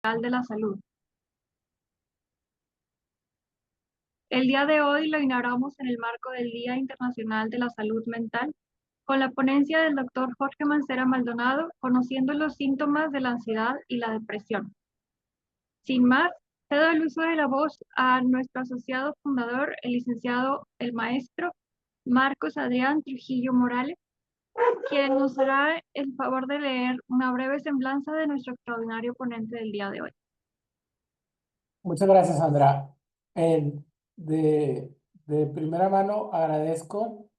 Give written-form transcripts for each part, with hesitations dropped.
de la Salud. El día de hoy lo inauguramos en el marco del Día Internacional de la Salud Mental, con la ponencia del doctor Jorge Mancera Maldonado, conociendo los síntomas de la ansiedad y la depresión. Sin más, cedo el uso de la voz a nuestro asociado fundador, el licenciado, el maestro Marcos Adrián Trujillo Morales, quien nos hará el favor de leer una breve semblanza de nuestro extraordinario ponente del día de hoy. Muchas gracias, Sandra. Eh, de primera mano agradezco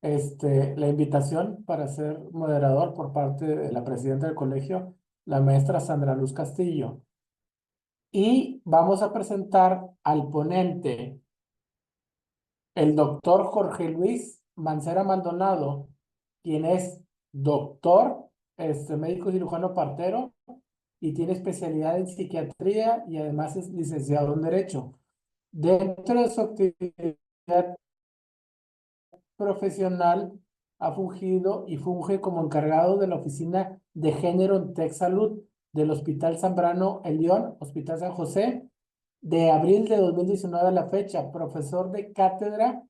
la invitación para ser moderador por parte de la presidenta del colegio, la maestra Sandra Luz Castillo. Y vamos a presentar al ponente, el doctor Jorge Luis Mancera Maldonado, quien es doctor, médico cirujano partero y tiene especialidad en psiquiatría y además es licenciado en Derecho. Dentro de su actividad profesional, ha fungido y funge como encargado de la Oficina de Género en TechSalud del Hospital Zambrano El León, Hospital San José, de abril de 2019 a la fecha, profesor de cátedra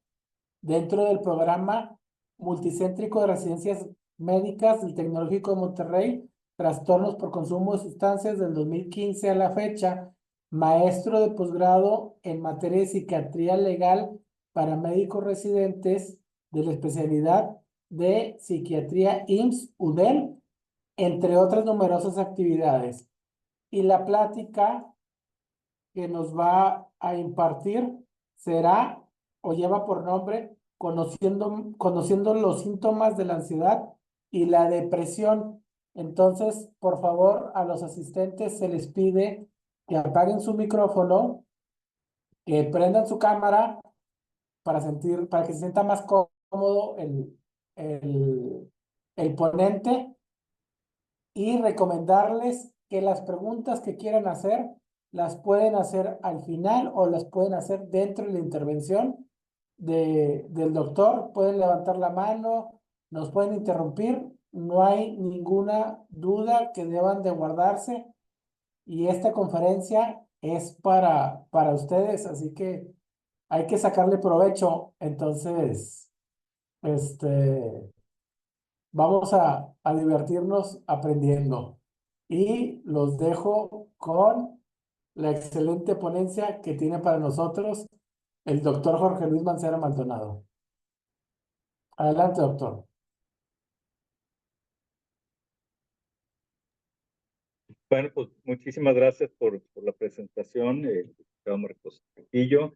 dentro del programa multicéntrico de residencias médicas del Tecnológico de Monterrey, trastornos por consumo de sustancias del 2015 a la fecha, maestro de posgrado en materia de psiquiatría legal para médicos residentes de la especialidad de psiquiatría IMSS-UDEM, entre otras numerosas actividades. Y la plática que nos va a impartir será o lleva por nombre conociendo los síntomas de la ansiedad y la depresión. Entonces, por favor, a los asistentes se les pide que apaguen su micrófono, que prendan su cámara para que se sienta más cómodo el, el ponente, y recomendarles que las preguntas que quieran hacer las pueden hacer al final o las pueden hacer dentro de la intervención del doctor. Pueden levantar la mano, nos pueden interrumpir, no hay ninguna duda que deban de guardarse, y esta conferencia es para ustedes, así que hay que sacarle provecho. Entonces, vamos a divertirnos aprendiendo. Y los dejo con la excelente ponencia que tiene para nosotros el doctor Jorge Luis Mancera Maldonado. Adelante, doctor. Bueno, pues muchísimas gracias por la presentación, Marcos Castillo.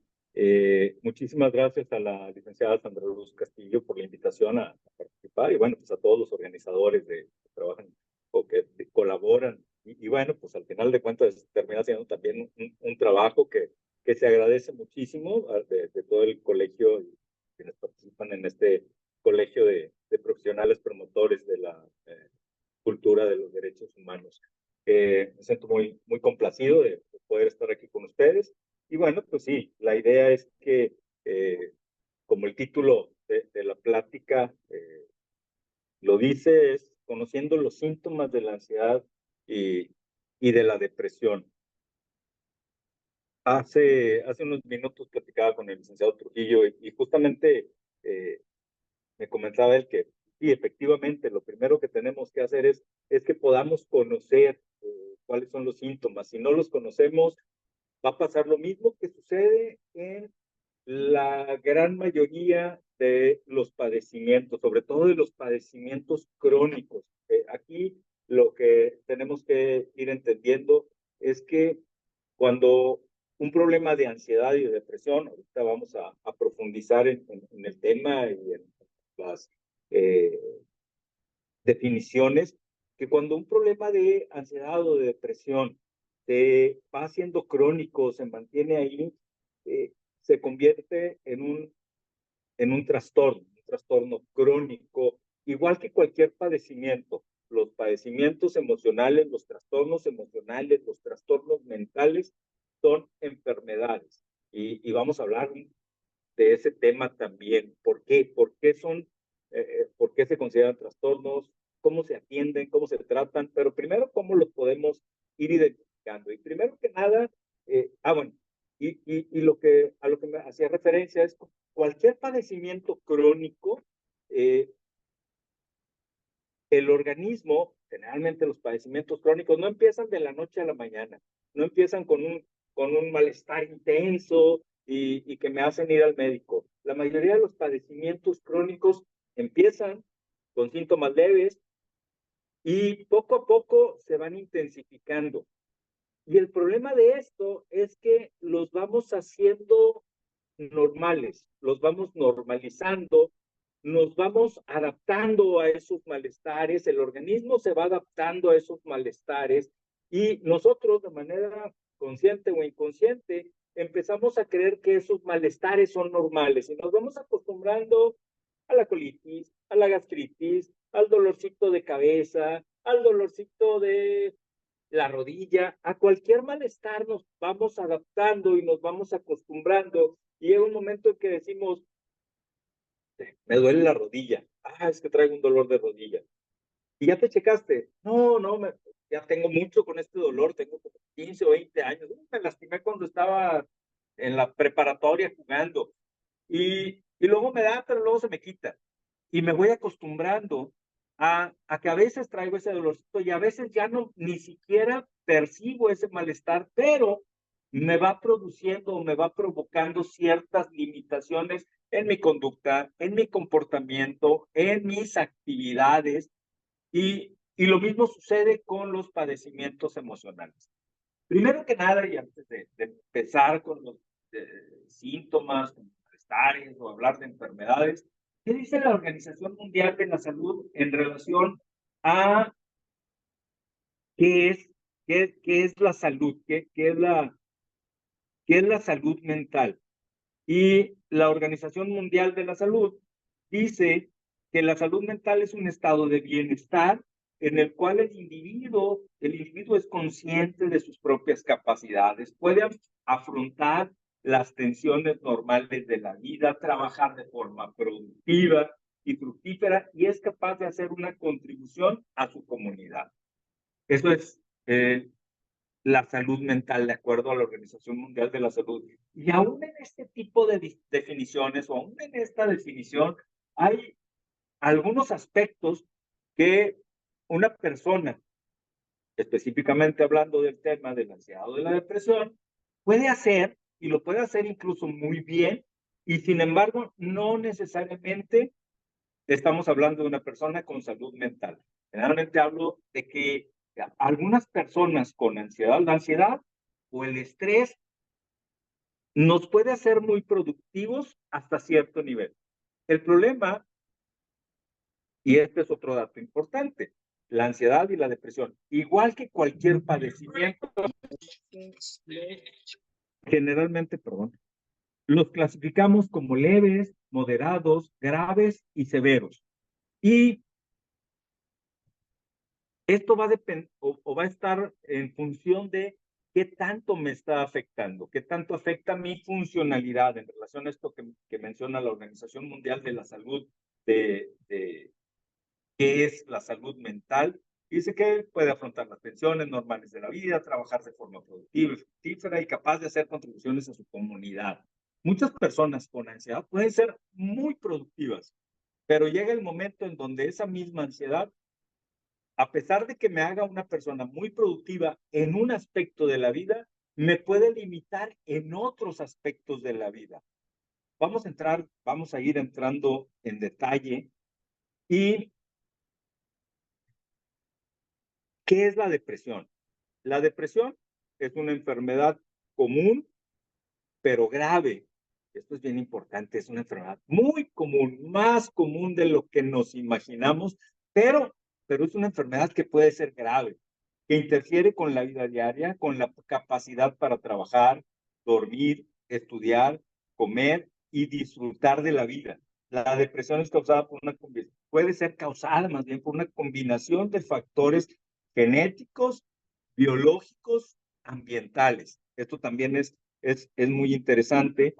Muchísimas gracias a la licenciada Sandra Luz Castillo por la invitación a participar, y bueno, pues a todos los organizadores que trabajan o que colaboran. Y bueno, pues al final de cuentas termina siendo también un trabajo que se agradece muchísimo de todo el colegio y quienes participan en este colegio de profesionales promotores de la cultura de los derechos humanos. Me siento muy complacido de poder estar aquí con ustedes. Y bueno, pues sí, la idea es que, como el título de la plática lo dice, es conociendo los síntomas de la ansiedad y de la depresión. Hace unos minutos platicaba con el licenciado Trujillo y justamente me comentaba él que sí, efectivamente, lo primero que tenemos que hacer es que podamos conocer cuáles son los síntomas. Si no los conocemos, va a pasar lo mismo que sucede en la gran mayoría de los padecimientos, sobre todo de los padecimientos crónicos. Aquí lo que tenemos que ir entendiendo es que cuando un problema de ansiedad y de depresión, ahorita vamos a profundizar en el tema y en las eh, definiciones, que cuando un problema de ansiedad o de depresión se va haciendo crónico, se mantiene ahí, se convierte en un trastorno crónico, igual que cualquier padecimiento. Los padecimientos emocionales, los trastornos emocionales, los trastornos mentales son enfermedades. Y vamos a hablar de ese tema también. ¿Por qué? ¿Por qué se consideran trastornos? ¿Cómo se atienden? ¿Cómo se tratan? Pero primero, ¿cómo los podemos ir identificando. Y primero que nada, bueno, y lo que, a lo que me hacía referencia es cualquier padecimiento crónico, el organismo, generalmente los padecimientos crónicos, no empiezan de la noche a la mañana, no empiezan con un malestar intenso y que me hacen ir al médico. La mayoría de los padecimientos crónicos empiezan con síntomas leves y poco a poco se van intensificando. Y el problema de esto es que los vamos haciendo normales, los vamos normalizando, nos vamos adaptando a esos malestares, el organismo se va adaptando a esos malestares y nosotros de manera consciente o inconsciente empezamos a creer que esos malestares son normales y nos vamos acostumbrando a la colitis, a la gastritis, al dolorcito de cabeza, al dolorcito de la rodilla, a cualquier malestar nos vamos adaptando y nos vamos acostumbrando. Y llega un momento en que decimos, me duele la rodilla. Es que traigo un dolor de rodilla. ¿Y ya te checaste? No, no, ya tengo mucho con este dolor, tengo como 15 o 20 años. Me lastimé cuando estaba en la preparatoria jugando. Y luego me da, pero luego se me quita. Y me voy acostumbrando a que a veces traigo ese dolorcito y a veces ya no, ni siquiera percibo ese malestar, pero me va produciendo, me va provocando ciertas limitaciones en mi conducta, en mi comportamiento, en mis actividades y lo mismo sucede con los padecimientos emocionales. Primero que nada, y antes de empezar con los síntomas, con malestares o hablar de enfermedades, ¿qué dice la Organización Mundial de la Salud en relación a qué es, qué es la salud, qué es la salud mental? Y la Organización Mundial de la Salud dice que la salud mental es un estado de bienestar en el cual el individuo es consciente de sus propias capacidades, puede afrontar las tensiones normales de la vida, trabajar de forma productiva y fructífera y es capaz de hacer una contribución a su comunidad. Eso es la salud mental, de acuerdo a la Organización Mundial de la Salud. Y aún en este tipo de definiciones, o aún en esta definición, hay algunos aspectos que una persona, específicamente hablando del tema de la ansiedad o de la depresión, puede hacer, y lo puede hacer incluso muy bien, y sin embargo, no necesariamente estamos hablando de una persona con salud mental. Generalmente hablo de que algunas personas con ansiedad, la ansiedad o el estrés nos puede hacer muy productivos hasta cierto nivel. El problema, y este es otro dato importante, la ansiedad y la depresión, igual que cualquier padecimiento, generalmente, los clasificamos como leves, moderados, graves y severos. Y esto va a depender o va a estar en función de qué tanto me está afectando, qué tanto afecta mi funcionalidad en relación a esto que menciona la Organización Mundial de la Salud, de qué es la salud mental. Dice que puede afrontar las tensiones normales de la vida, trabajar de forma productiva y fructífera y capaz de hacer contribuciones a su comunidad. Muchas personas con ansiedad pueden ser muy productivas, pero llega el momento en donde esa misma ansiedad, a pesar de que me haga una persona muy productiva en un aspecto de la vida, me puede limitar en otros aspectos de la vida. Vamos a ir entrando en detalle. ¿Y qué es la depresión? La depresión es una enfermedad común, pero grave. Esto es bien importante, es una enfermedad muy común, más común de lo que nos imaginamos, pero es una enfermedad que puede ser grave, que interfiere con la vida diaria, con la capacidad para trabajar, dormir, estudiar, comer y disfrutar de la vida. La depresión es causada por puede ser causada más bien por una combinación de factores genéticos, biológicos, ambientales. Esto también es muy interesante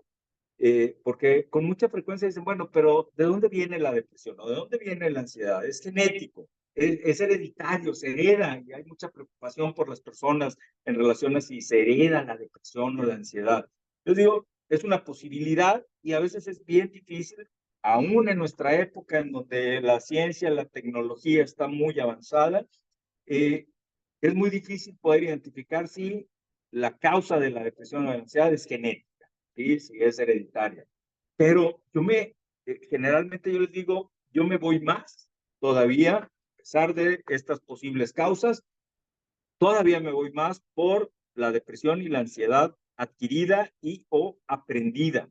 porque con mucha frecuencia dicen, bueno, pero ¿de dónde viene la depresión o de dónde viene la ansiedad? Es genético. es hereditario, se hereda, y hay mucha preocupación por las personas en relación a si se hereda la depresión o la ansiedad. Yo digo, es una posibilidad y a veces es bien difícil, aún en nuestra época en donde la ciencia, la tecnología está muy avanzada, es muy difícil poder identificar si la causa de la depresión o la ansiedad es genética, ¿sí? Si es hereditaria. Pero generalmente yo les digo, yo me voy más todavía, a pesar de estas posibles causas, todavía me voy más por la depresión y la ansiedad adquirida y o aprendida.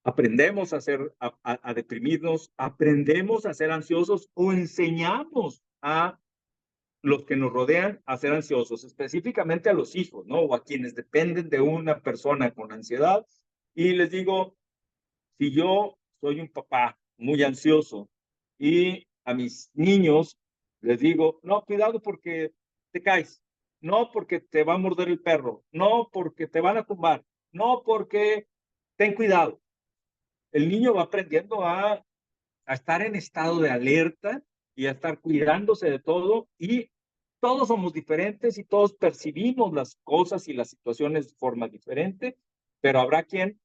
Aprendemos a deprimirnos, aprendemos a ser ansiosos o enseñamos a los que nos rodean a ser ansiosos, específicamente a los hijos, ¿no? O a quienes dependen de una persona con ansiedad. Y les digo, si yo soy un papá muy ansioso y a mis niños les digo, no, cuidado porque te caes, no porque te va a morder el perro, no porque te van a tumbar, no porque ten cuidado. El niño va aprendiendo a estar en estado de alerta y a estar cuidándose de todo, y todos somos diferentes y todos percibimos las cosas y las situaciones de forma diferente, pero habrá quien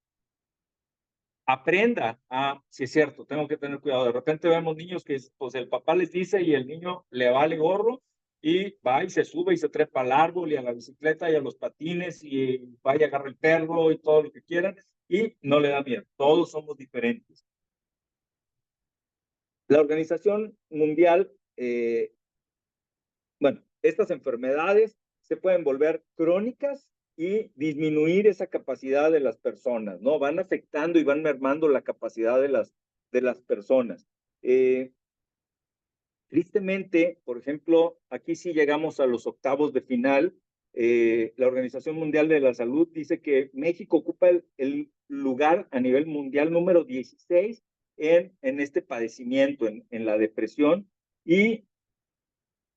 aprenda a, si es cierto, tengo que tener cuidado. De repente vemos niños que pues el papá les dice y el niño le vale gorro y va y se sube y se trepa al árbol y a la bicicleta y a los patines y va y agarra el perro y todo lo que quieran y no le da miedo. Todos somos diferentes. La Organización Mundial, bueno, estas enfermedades se pueden volver crónicas y disminuir esa capacidad de las personas, ¿no? Van afectando y van mermando la capacidad de las personas. Tristemente, por ejemplo, aquí sí llegamos a los octavos de final. La Organización Mundial de la Salud dice que México ocupa el lugar a nivel mundial número 16 en este padecimiento, en la depresión, y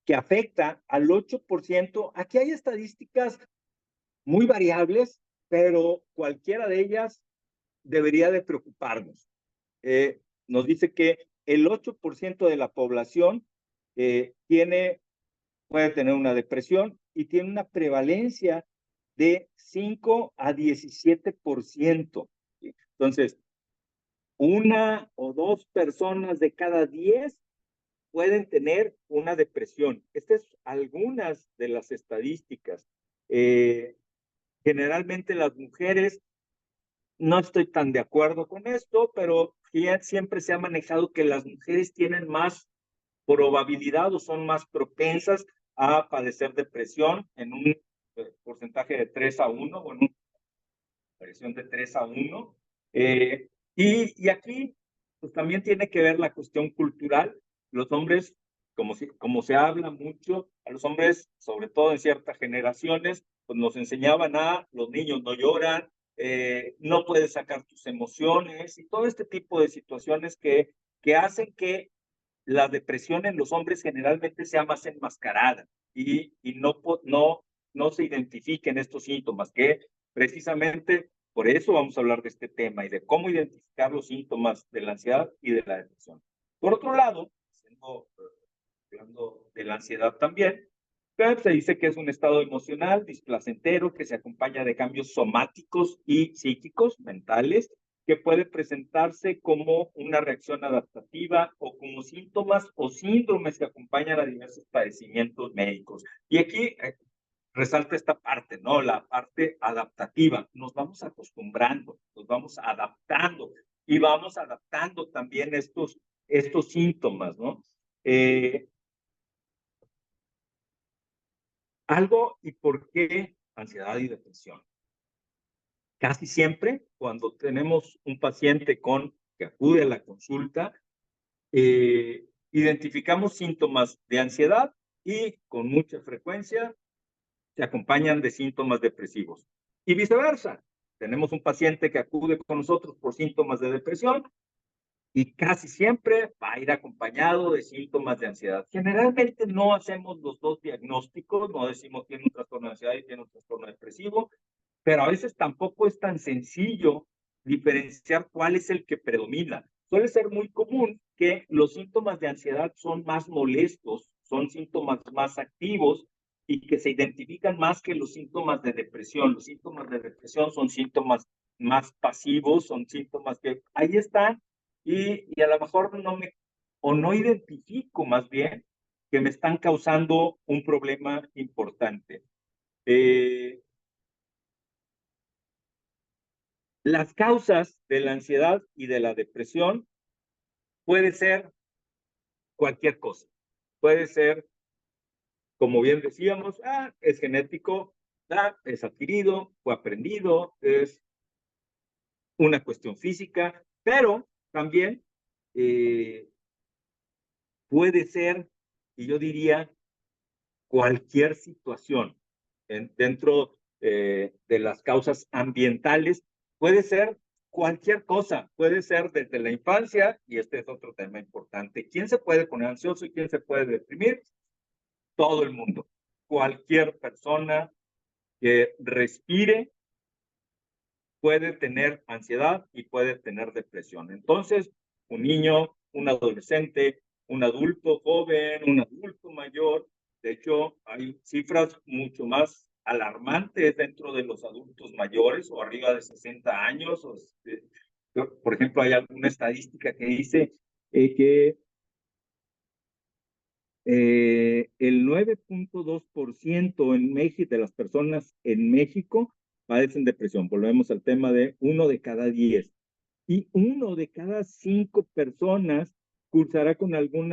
que afecta al 8%. Aquí hay estadísticas muy variables, pero cualquiera de ellas debería de preocuparnos. Nos dice que el 8% de la población puede tener una depresión y tiene una prevalencia de 5 a 17%. Entonces, una o dos personas de cada 10 pueden tener una depresión. Estas son algunas de las estadísticas. Generalmente las mujeres, no estoy tan de acuerdo con esto, pero siempre se ha manejado que las mujeres tienen más probabilidad o son más propensas a padecer depresión en un porcentaje de 3 a 1 o en una variación de 3 a 1. Y aquí pues, también tiene que ver la cuestión cultural. Los hombres, como se habla mucho, a los hombres, sobre todo en ciertas generaciones, pues nos enseñaban los niños no lloran, no puedes sacar tus emociones y todo este tipo de situaciones que hacen que la depresión en los hombres generalmente sea más enmascarada y no se identifiquen estos síntomas, que precisamente por eso vamos a hablar de este tema y de cómo identificar los síntomas de la ansiedad y de la depresión. Por otro lado, hablando de la ansiedad también, se dice que es un estado emocional displacentero que se acompaña de cambios somáticos y psíquicos, mentales, que puede presentarse como una reacción adaptativa o como síntomas o síndromes que acompañan a diversos padecimientos médicos. Y aquí resalta esta parte, ¿no? La parte adaptativa. Nos vamos acostumbrando, nos vamos adaptando y vamos adaptando también estos síntomas, ¿no? Algo y por qué ansiedad y depresión. Casi siempre cuando tenemos un paciente que acude a la consulta, identificamos síntomas de ansiedad y con mucha frecuencia se acompañan de síntomas depresivos. Y viceversa, tenemos un paciente que acude con nosotros por síntomas de depresión y casi siempre va a ir acompañado de síntomas de ansiedad. Generalmente no hacemos los dos diagnósticos, no decimos tiene un trastorno de ansiedad y tiene un trastorno depresivo, pero a veces tampoco es tan sencillo diferenciar cuál es el que predomina. suele ser muy común que los síntomas de ansiedad son más molestos, son síntomas más activos y que se identifican más que los síntomas de depresión. Los síntomas de depresión son síntomas más pasivos, son síntomas que ahí están y a lo mejor no identifico más bien que me están causando un problema importante. Las causas de la ansiedad y de la depresión puede ser cualquier cosa. Puede ser, como bien decíamos, es genético, es adquirido, fue aprendido, es una cuestión física, pero también puede ser, y yo diría, cualquier situación dentro de las causas ambientales, puede ser cualquier cosa, puede ser desde la infancia, y este es otro tema importante. ¿Quién se puede poner ansioso y quién se puede deprimir? Todo el mundo. Cualquier persona que respire puede tener ansiedad y puede tener depresión. Entonces, un niño, un adolescente, un adulto joven, un adulto mayor, de hecho, hay cifras mucho más alarmantes dentro de los adultos mayores o arriba de 60 años. Por ejemplo, hay alguna estadística que dice que el 9.2% en México, de las personas en México padecen depresión. Volvemos al tema de 1 de cada 10. Y 1 de cada 5 personas cursará con algún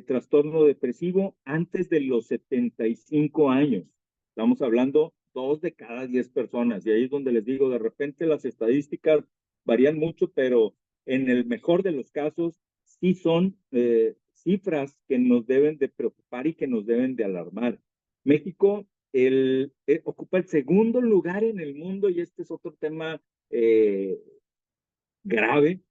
trastorno depresivo antes de los 75 años. Estamos hablando 2 de cada 10 personas. Y ahí es donde les digo, de repente las estadísticas varían mucho, pero en el mejor de los casos sí son cifras que nos deben de preocupar y que nos deben de alarmar. México ocupa el segundo lugar en el mundo, y este es otro tema grave,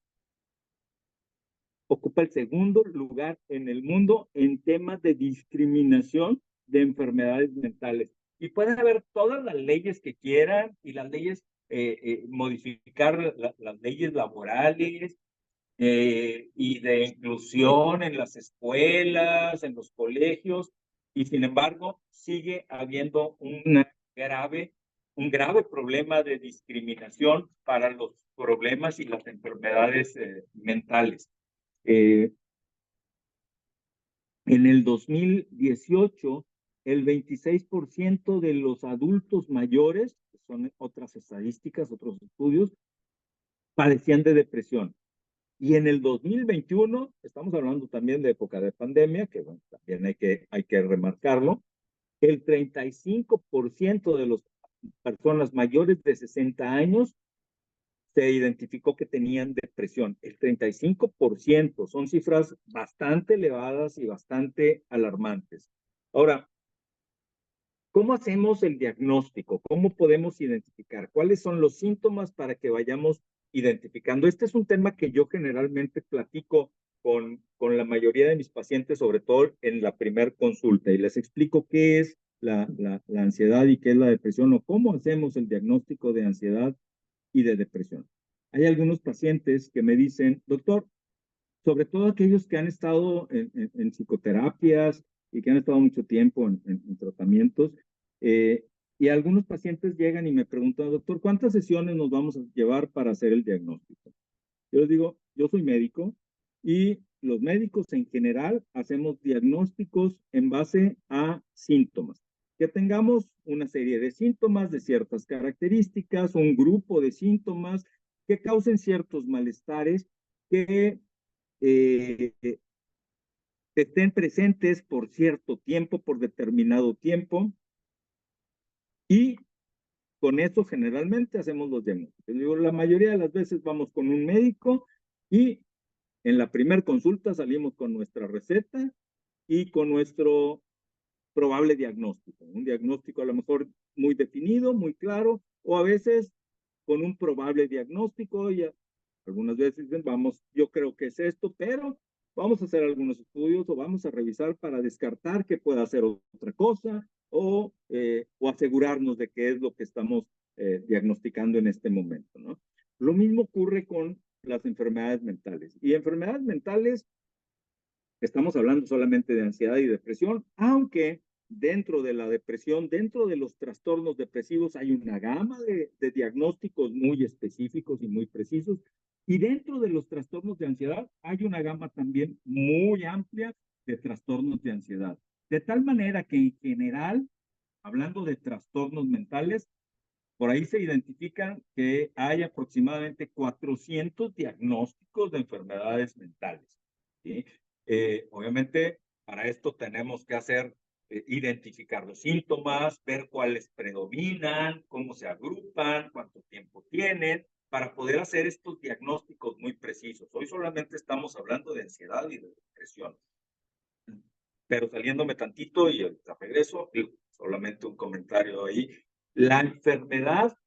ocupa el segundo lugar en el mundo en temas de discriminación de enfermedades mentales. Y pueden haber todas las leyes que quieran y las leyes, modificar las leyes laborales, y de inclusión en las escuelas, en los colegios, y sin embargo sigue habiendo un grave problema de discriminación para los problemas y las enfermedades mentales. En el 2018, el 26% de los adultos mayores, que son otras estadísticas, otros estudios, padecían de depresión. Y en el 2021, estamos hablando también de época de pandemia, que bueno, también hay que remarcarlo, el 35% de las personas mayores de 60 años se identificó que tenían depresión. El 35%, son cifras bastante elevadas y bastante alarmantes. Ahora, ¿cómo hacemos el diagnóstico? ¿Cómo podemos identificar? ¿Cuáles son los síntomas para que vayamos identificando? Este es un tema que yo generalmente platico con la mayoría de mis pacientes, sobre todo en la primera consulta, y les explico qué es la ansiedad y qué es la depresión, o cómo hacemos el diagnóstico de ansiedad y de depresión. Hay algunos pacientes que me dicen, doctor, sobre todo aquellos que han estado en psicoterapias y que han estado mucho tiempo en tratamientos, eh, y algunos pacientes llegan y me preguntan, doctor, ¿cuántas sesiones nos vamos a llevar para hacer el diagnóstico? Yo les digo, yo soy médico y los médicos en general hacemos diagnósticos en base a síntomas. Que tengamos una serie de síntomas de ciertas características, un grupo de síntomas que causen ciertos malestares, que estén presentes por cierto tiempo, por determinado tiempo, y con eso generalmente hacemos los diagnósticos. La mayoría de las veces vamos con un médico y en la primera consulta salimos con nuestra receta y con nuestro probable diagnóstico. Un diagnóstico a lo mejor muy definido, muy claro, o a veces con un probable diagnóstico. Y algunas veces dicen, vamos, yo creo que es esto, pero vamos a hacer algunos estudios o vamos a revisar para descartar que pueda ser otra cosa, o asegurarnos de qué es lo que estamos diagnosticando en este momento, ¿no? Lo mismo ocurre con las enfermedades mentales. Y enfermedades mentales, estamos hablando solamente de ansiedad y depresión, aunque dentro de la depresión, dentro de los trastornos depresivos, hay una gama de diagnósticos muy específicos y muy precisos. Y dentro de los trastornos de ansiedad, hay una gama también muy amplia de trastornos de ansiedad. De tal manera que en general, hablando de trastornos mentales, por ahí se identifican que hay aproximadamente 400 diagnósticos de enfermedades mentales, ¿sí? Obviamente, para esto tenemos que identificar los síntomas, ver cuáles predominan, cómo se agrupan, cuánto tiempo tienen, para poder hacer estos diagnósticos muy precisos. Hoy solamente estamos hablando de ansiedad y de depresión. Pero saliéndome tantito y ahorita regreso, solamente un comentario ahí. La enfermedad,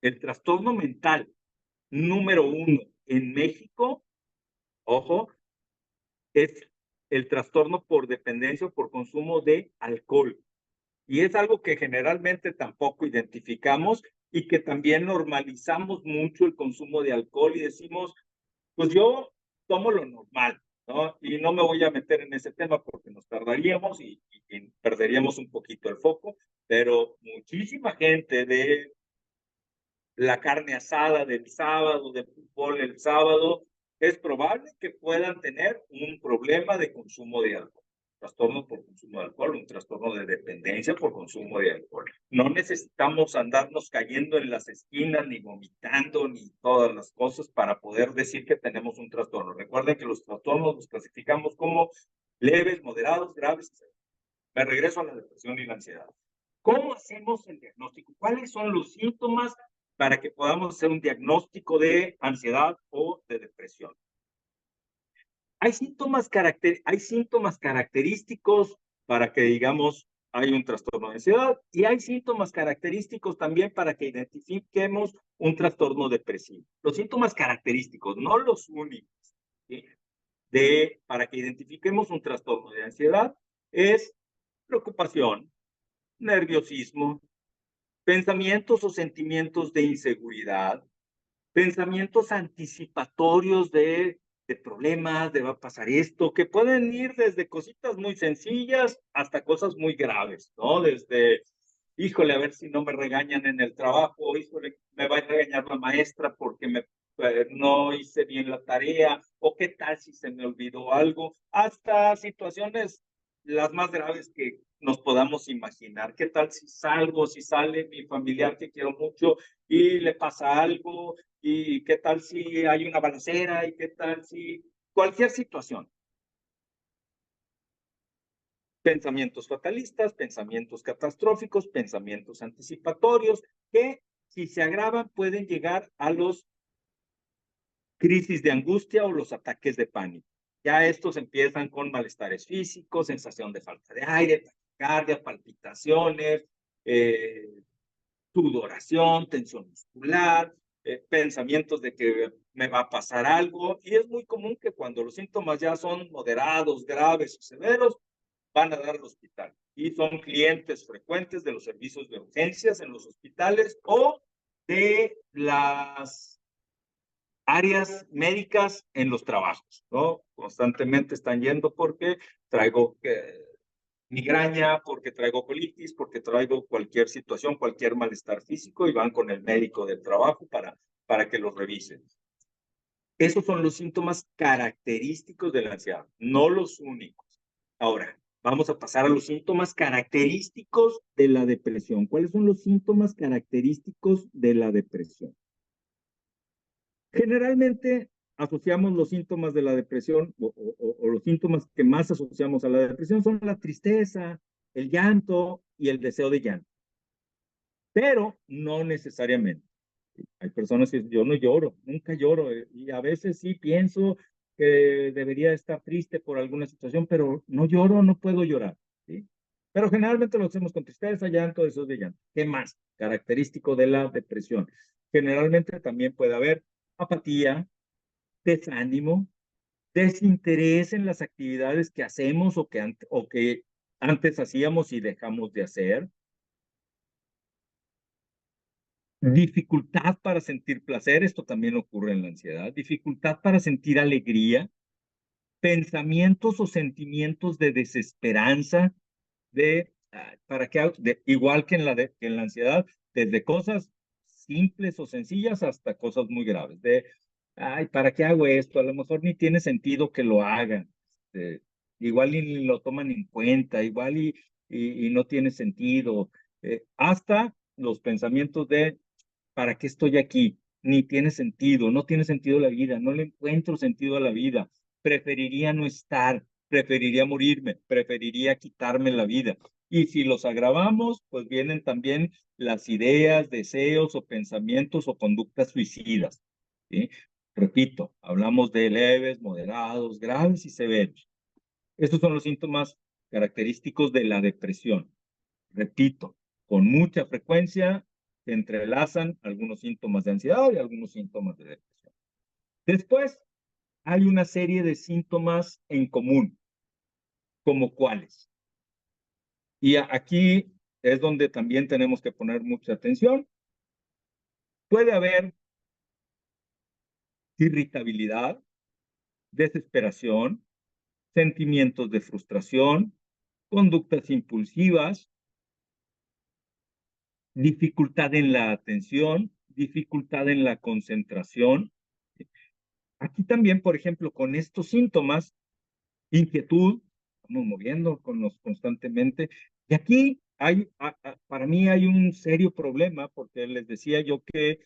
el trastorno mental número 1 en México, ojo, es el trastorno por dependencia o por consumo de alcohol. Y es algo que generalmente tampoco identificamos y que también normalizamos mucho el consumo de alcohol y decimos, pues yo tomo lo normal, ¿no? Y no me voy a meter en ese tema porque nos tardaríamos y perderíamos un poquito el foco, pero muchísima gente de la carne asada del sábado, de fútbol el sábado, es probable que puedan tener un problema de consumo de alcohol. Trastorno por consumo de alcohol, un trastorno de dependencia por consumo de alcohol. No necesitamos andarnos cayendo en las esquinas, ni vomitando, ni todas las cosas para poder decir que tenemos un trastorno. Recuerden que los trastornos los clasificamos como leves, moderados, graves. Me regreso a la depresión y la ansiedad. ¿Cómo hacemos el diagnóstico? ¿Cuáles son los síntomas para que podamos hacer un diagnóstico de ansiedad o de depresión? Hay síntomas característicos para que digamos hay un trastorno de ansiedad y hay síntomas característicos también para que identifiquemos un trastorno depresivo. Los síntomas característicos, no los únicos, ¿sí? Para que identifiquemos un trastorno de ansiedad es preocupación, nerviosismo, pensamientos o sentimientos de inseguridad, pensamientos anticipatorios de problemas, de va a pasar esto, que pueden ir desde cositas muy sencillas hasta cosas muy graves, ¿no? Desde, híjole, a ver si no me regañan en el trabajo, híjole, me va a regañar la maestra porque no hice bien la tarea, o qué tal si se me olvidó algo, hasta situaciones las más graves que nos podamos imaginar. ¿Qué tal si sale mi familiar que quiero mucho y le pasa algo? ¿Y qué tal si hay una balacera? ¿Y qué tal si cualquier situación? Pensamientos fatalistas, pensamientos catastróficos, pensamientos anticipatorios, que si se agravan pueden llegar a los crisis de angustia o los ataques de pánico. Ya estos empiezan con malestares físicos, sensación de falta de aire, taquicardia, palpitaciones, sudoración, tensión muscular, pensamientos de que me va a pasar algo. Y es muy común que cuando los síntomas ya son moderados, graves o severos, van a dar al hospital. Y son clientes frecuentes de los servicios de urgencias en los hospitales o de las áreas médicas en los trabajos, ¿no? Constantemente están yendo porque traigo migraña, porque traigo colitis, porque traigo cualquier situación, cualquier malestar físico y van con el médico del trabajo para que los revisen. Esos son los síntomas característicos de la ansiedad, no los únicos. Ahora, vamos a pasar a los síntomas característicos de la depresión. ¿Cuáles son los síntomas característicos de la depresión? Generalmente asociamos los síntomas de la depresión o los síntomas que más asociamos a la depresión son la tristeza, el llanto y el deseo de llanto. Pero no necesariamente. Hay personas que dicen, yo no lloro, nunca lloro, y a veces sí pienso que debería estar triste por alguna situación, pero no lloro, no puedo llorar, ¿sí? Pero generalmente lo hacemos con tristeza, llanto, deseo de llanto. ¿Qué más? Característico de la depresión. Generalmente también puede haber apatía, desánimo, desinterés en las actividades que hacemos o que antes hacíamos y dejamos de hacer. dificultad para sentir placer, esto también ocurre en la ansiedad, dificultad para sentir alegría, pensamientos o sentimientos de desesperanza, ¿para qué? Igual que que en la ansiedad, desde cosas simples o sencillas hasta cosas muy graves, ay, ¿para qué hago esto? A lo mejor ni tiene sentido que lo hagan, igual ni lo toman en cuenta, igual y no tiene sentido, hasta los pensamientos de, ¿para qué estoy aquí? Ni tiene sentido, no tiene sentido la vida, no le encuentro sentido a la vida, preferiría no estar, preferiría morirme, preferiría quitarme la vida. Y si los agravamos, pues vienen también las ideas, deseos o pensamientos o conductas suicidas, ¿sí? Repito, hablamos de leves, moderados, graves y severos. Estos son los síntomas característicos de la depresión. Repito, con mucha frecuencia se entrelazan algunos síntomas de ansiedad y algunos síntomas de depresión. Después, hay una serie de síntomas en común, como cuáles. Y aquí es donde también tenemos que poner mucha atención. Puede haber irritabilidad, desesperación, sentimientos de frustración, conductas impulsivas, dificultad en la atención, dificultad en la concentración. Aquí también, por ejemplo, con estos síntomas, inquietud, estamos moviéndonos constantemente. Y aquí para mí hay un serio problema, porque les decía yo que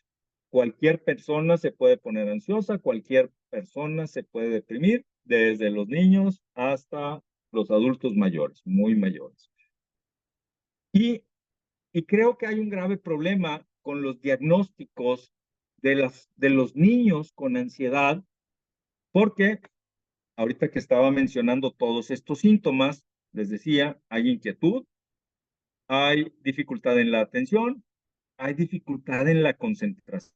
cualquier persona se puede poner ansiosa, cualquier persona se puede deprimir, desde los niños hasta los adultos mayores, muy mayores. Y creo que hay un grave problema con los diagnósticos de los niños con ansiedad, porque ahorita que estaba mencionando todos estos síntomas, les decía, hay inquietud, hay dificultad en la atención, hay dificultad en la concentración.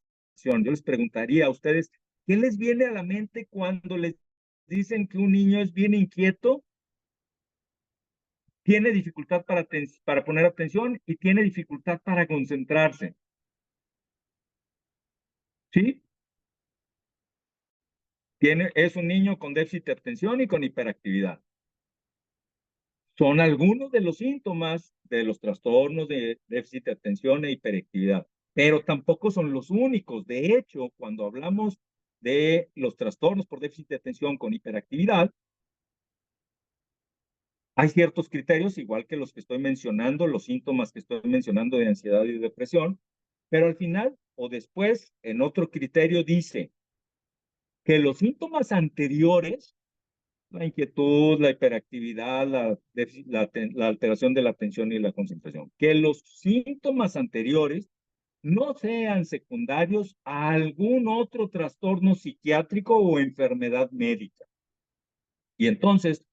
Yo les preguntaría a ustedes, ¿qué les viene a la mente cuando les dicen que un niño es bien inquieto, tiene dificultad para poner atención y tiene dificultad para concentrarse? ¿Sí? Es un niño con déficit de atención y con hiperactividad. Son algunos de los síntomas de los trastornos de déficit de atención e hiperactividad, pero tampoco son los únicos. De hecho, cuando hablamos de los trastornos por déficit de atención con hiperactividad, hay ciertos criterios, igual que los que estoy mencionando, los síntomas que estoy mencionando de ansiedad y depresión, pero al final o después, en otro criterio dice que los síntomas anteriores, la inquietud, la hiperactividad, la alteración de la atención y la concentración, que los síntomas anteriores no sean secundarios a algún otro trastorno psiquiátrico o enfermedad médica. Y entonces,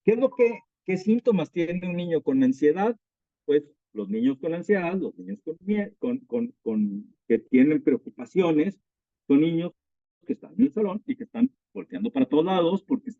¿qué síntomas tiene un niño con ansiedad? Pues los niños con ansiedad, los niños que tienen preocupaciones, son niños que están en el salón y que están volteando para todos lados porque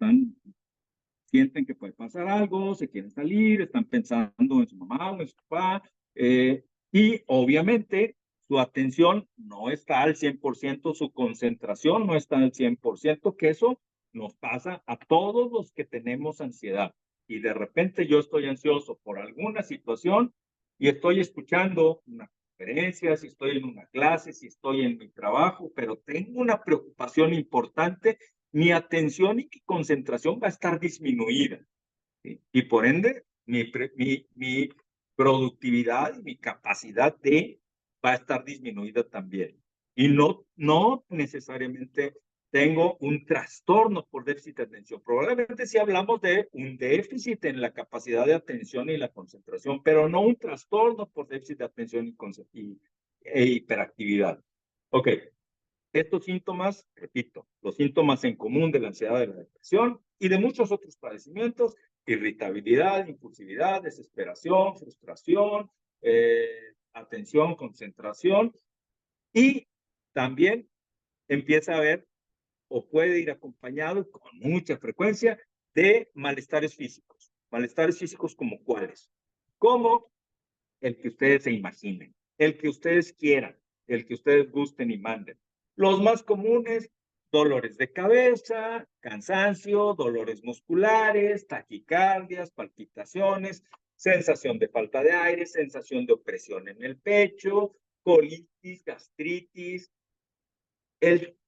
sienten que puede pasar algo, se quieren salir, están pensando en su mamá o en su papá, y obviamente su atención no está al 100%, su concentración no está al 100%, que eso nos pasa a todos los que tenemos ansiedad. Y de repente yo estoy ansioso por alguna situación y estoy escuchando una conferencia, si estoy en una clase, si estoy en mi trabajo, pero tengo una preocupación importante, mi atención y mi concentración va a estar disminuida, ¿sí? Y por ende, mi productividad y mi capacidad va a estar disminuida también. Y no necesariamente tengo un trastorno por déficit de atención. Probablemente sí hablamos de un déficit en la capacidad de atención y la concentración, pero no un trastorno por déficit de atención e hiperactividad. Ok. Estos síntomas, repito, los síntomas en común de la ansiedad, de la depresión y de muchos otros padecimientos, irritabilidad, impulsividad, desesperación, frustración, atención, concentración, y también empieza a haber o puede ir acompañado con mucha frecuencia de malestares físicos. Malestares físicos como cuáles, como el que ustedes se imaginen, el que ustedes quieran. el que ustedes gusten y manden. Los más comunes, dolores de cabeza, cansancio, dolores musculares, taquicardias, palpitaciones, sensación de falta de aire, sensación de opresión en el pecho, colitis, gastritis,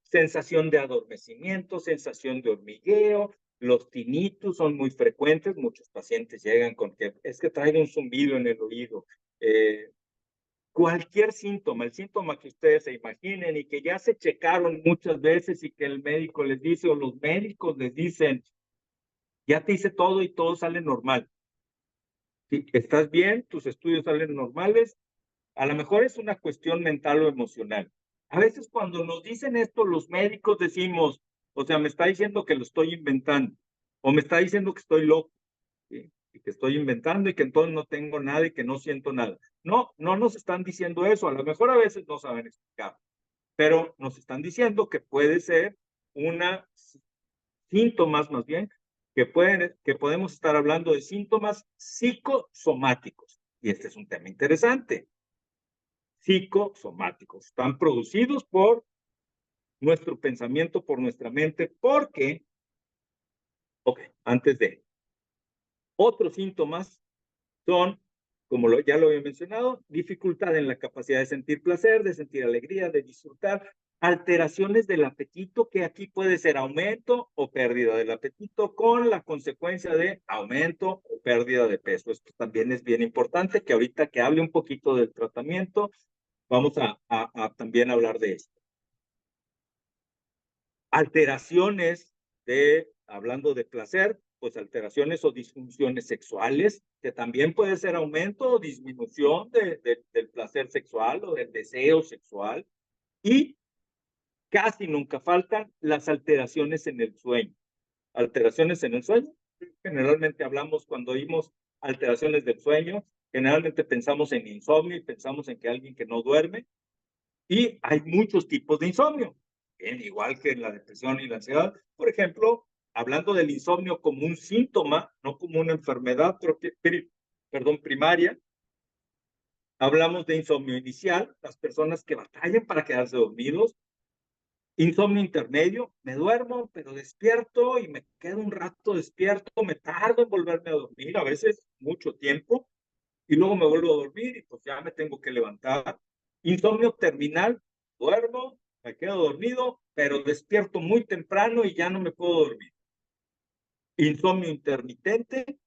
sensación de adormecimiento, sensación de hormigueo. Los tinnitus son muy frecuentes. Muchos pacientes llegan con que es que traigo un zumbido en el oído. Cualquier síntoma, el síntoma que ustedes se imaginen y que ya se checaron muchas veces y que el médico les dice o los médicos les dicen, ya te hice todo y todo sale normal. Si estás bien, tus estudios salen normales, a lo mejor es una cuestión mental o emocional. A veces cuando nos dicen esto los médicos decimos, o sea, me está diciendo que lo estoy inventando o me está diciendo que estoy loco, ¿sí? Y que estoy inventando y que entonces no tengo nada y que no siento nada. No, no nos están diciendo eso. A lo mejor a veces no saben explicar, pero nos están diciendo que puede ser una síntomas más bien que podemos estar hablando de síntomas psicosomáticos. Y este es un tema interesante. Psicosomáticos están producidos por nuestro pensamiento, por nuestra mente, porque, antes de otros síntomas son, como ya lo había mencionado, dificultad en la capacidad de sentir placer, de sentir alegría, de disfrutar, alteraciones del apetito, que aquí puede ser aumento o pérdida del apetito, con la consecuencia de aumento o pérdida de peso. Esto también es bien importante, que ahorita que hable un poquito del tratamiento, vamos a también hablar de esto. Alteraciones hablando de placer, pues alteraciones o disfunciones sexuales, que también puede ser aumento o disminución del placer sexual o del deseo sexual. Y casi nunca faltan las alteraciones en el sueño. Alteraciones en el sueño, generalmente hablamos cuando oímos alteraciones del sueño, generalmente pensamos en insomnio y pensamos en que alguien que no duerme. Y hay muchos tipos de insomnio, igual que en la depresión y la ansiedad. Por ejemplo, hablando del insomnio como un síntoma, no como una enfermedad primaria, hablamos de insomnio inicial, las personas que batallan para quedarse dormidos. Insomnio intermedio, me duermo, pero despierto y me quedo un rato despierto, me tardo en volverme a dormir, a veces mucho tiempo, y luego me vuelvo a dormir y pues ya me tengo que levantar. Insomnio terminal, duermo, me quedo dormido, pero despierto muy temprano y ya no me puedo dormir. Insomnio intermitente,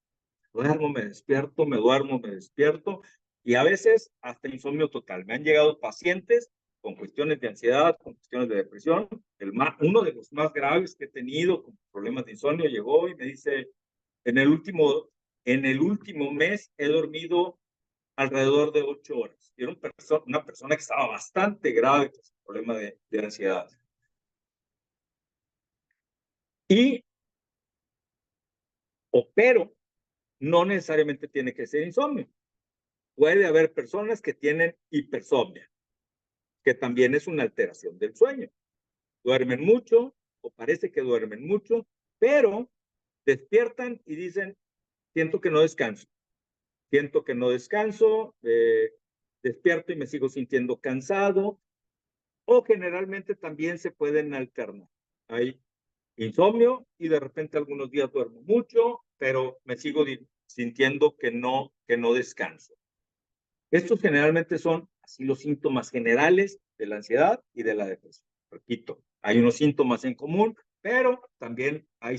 duermo, me despierto, me duermo, me despierto, y a veces hasta insomnio total. Me han llegado pacientes con cuestiones de ansiedad, con cuestiones de depresión. Uno de los más graves que he tenido con problemas de insomnio llegó y me dice, en el último mes he dormido alrededor de 8 horas. Y era una persona que estaba bastante grave con su problema de ansiedad. Pero no necesariamente tiene que ser insomnio. Puede haber personas que tienen hipersomnia, que también es una alteración del sueño. Duermen mucho o parece que duermen mucho, pero despiertan y dicen, siento que no descanso. Siento que no descanso, despierto y me sigo sintiendo cansado, o generalmente también se pueden alternar. Hay insomnio y de repente algunos días duermo mucho, pero me sigo sintiendo que no descanso. Estos generalmente son así los síntomas generales de la ansiedad y de la depresión. Repito, hay unos síntomas en común, pero también hay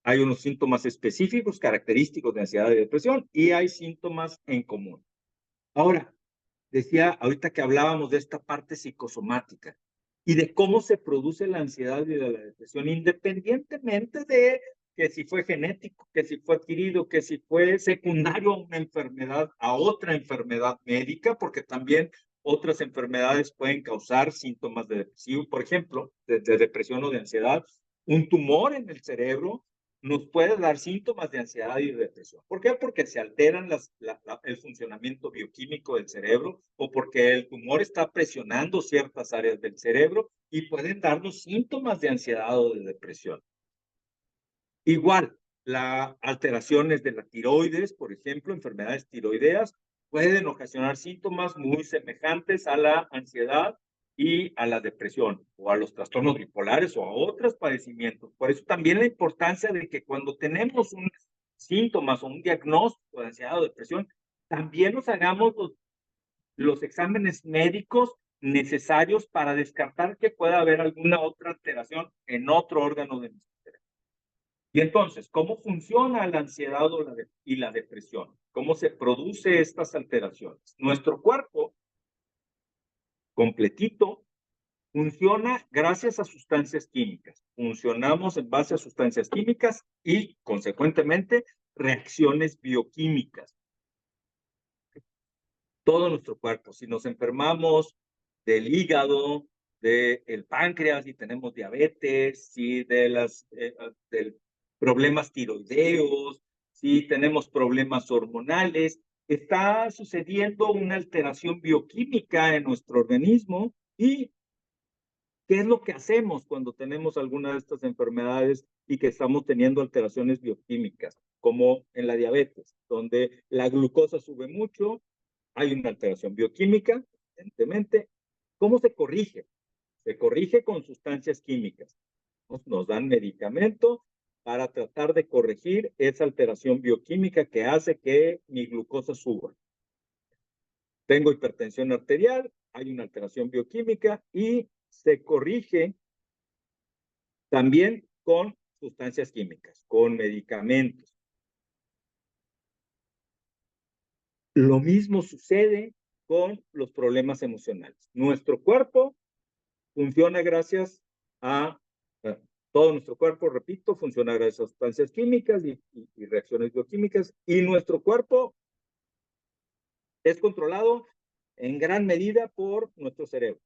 hay unos síntomas específicos, característicos de ansiedad y depresión, y hay síntomas en común. Ahora, decía ahorita que hablábamos de esta parte psicosomática y de cómo se produce la ansiedad y la depresión, independientemente de que si fue genético, que si fue adquirido, que si fue secundario a una enfermedad, a otra enfermedad médica, porque también otras enfermedades pueden causar síntomas de depresión, por ejemplo, de depresión o de ansiedad. Un tumor en el cerebro nos puede dar síntomas de ansiedad y de depresión. ¿Por qué? Porque se alteran el funcionamiento bioquímico del cerebro o porque el tumor está presionando ciertas áreas del cerebro y pueden darnos síntomas de ansiedad o de depresión. Igual, las alteraciones de la tiroides, por ejemplo, enfermedades tiroideas, pueden ocasionar síntomas muy semejantes a la ansiedad y a la depresión, o a los trastornos bipolares, o a otros padecimientos. Por eso también la importancia de que cuando tenemos un síntomas o un diagnóstico de ansiedad o depresión, también nos hagamos los exámenes médicos necesarios para descartar que pueda haber alguna otra alteración en otro órgano de nuestro cerebro. Y entonces, ¿cómo funciona la ansiedad y la depresión? ¿Cómo se produce estas alteraciones? Nuestro cuerpo completito funciona gracias a sustancias químicas. Funcionamos en base a sustancias químicas y, consecuentemente, reacciones bioquímicas. Todo nuestro cuerpo. Si nos enfermamos del hígado, del páncreas, si tenemos diabetes, si de problemas tiroideos, si tenemos problemas hormonales, está sucediendo una alteración bioquímica en nuestro organismo. ¿Y qué es lo que hacemos cuando tenemos alguna de estas enfermedades y que estamos teniendo alteraciones bioquímicas, como en la diabetes, donde la glucosa sube mucho? Hay una alteración bioquímica, evidentemente. ¿Cómo se corrige? Se corrige con sustancias químicas. Nos dan medicamento para tratar de corregir esa alteración bioquímica que hace que mi glucosa suba. Tengo hipertensión arterial, hay una alteración bioquímica y se corrige también con sustancias químicas, con medicamentos. Lo mismo sucede con los problemas emocionales. Nuestro cuerpo funciona gracias a todo nuestro cuerpo, repito, funciona gracias a sustancias químicas y reacciones bioquímicas, y nuestro cuerpo es controlado en gran medida por nuestro cerebro.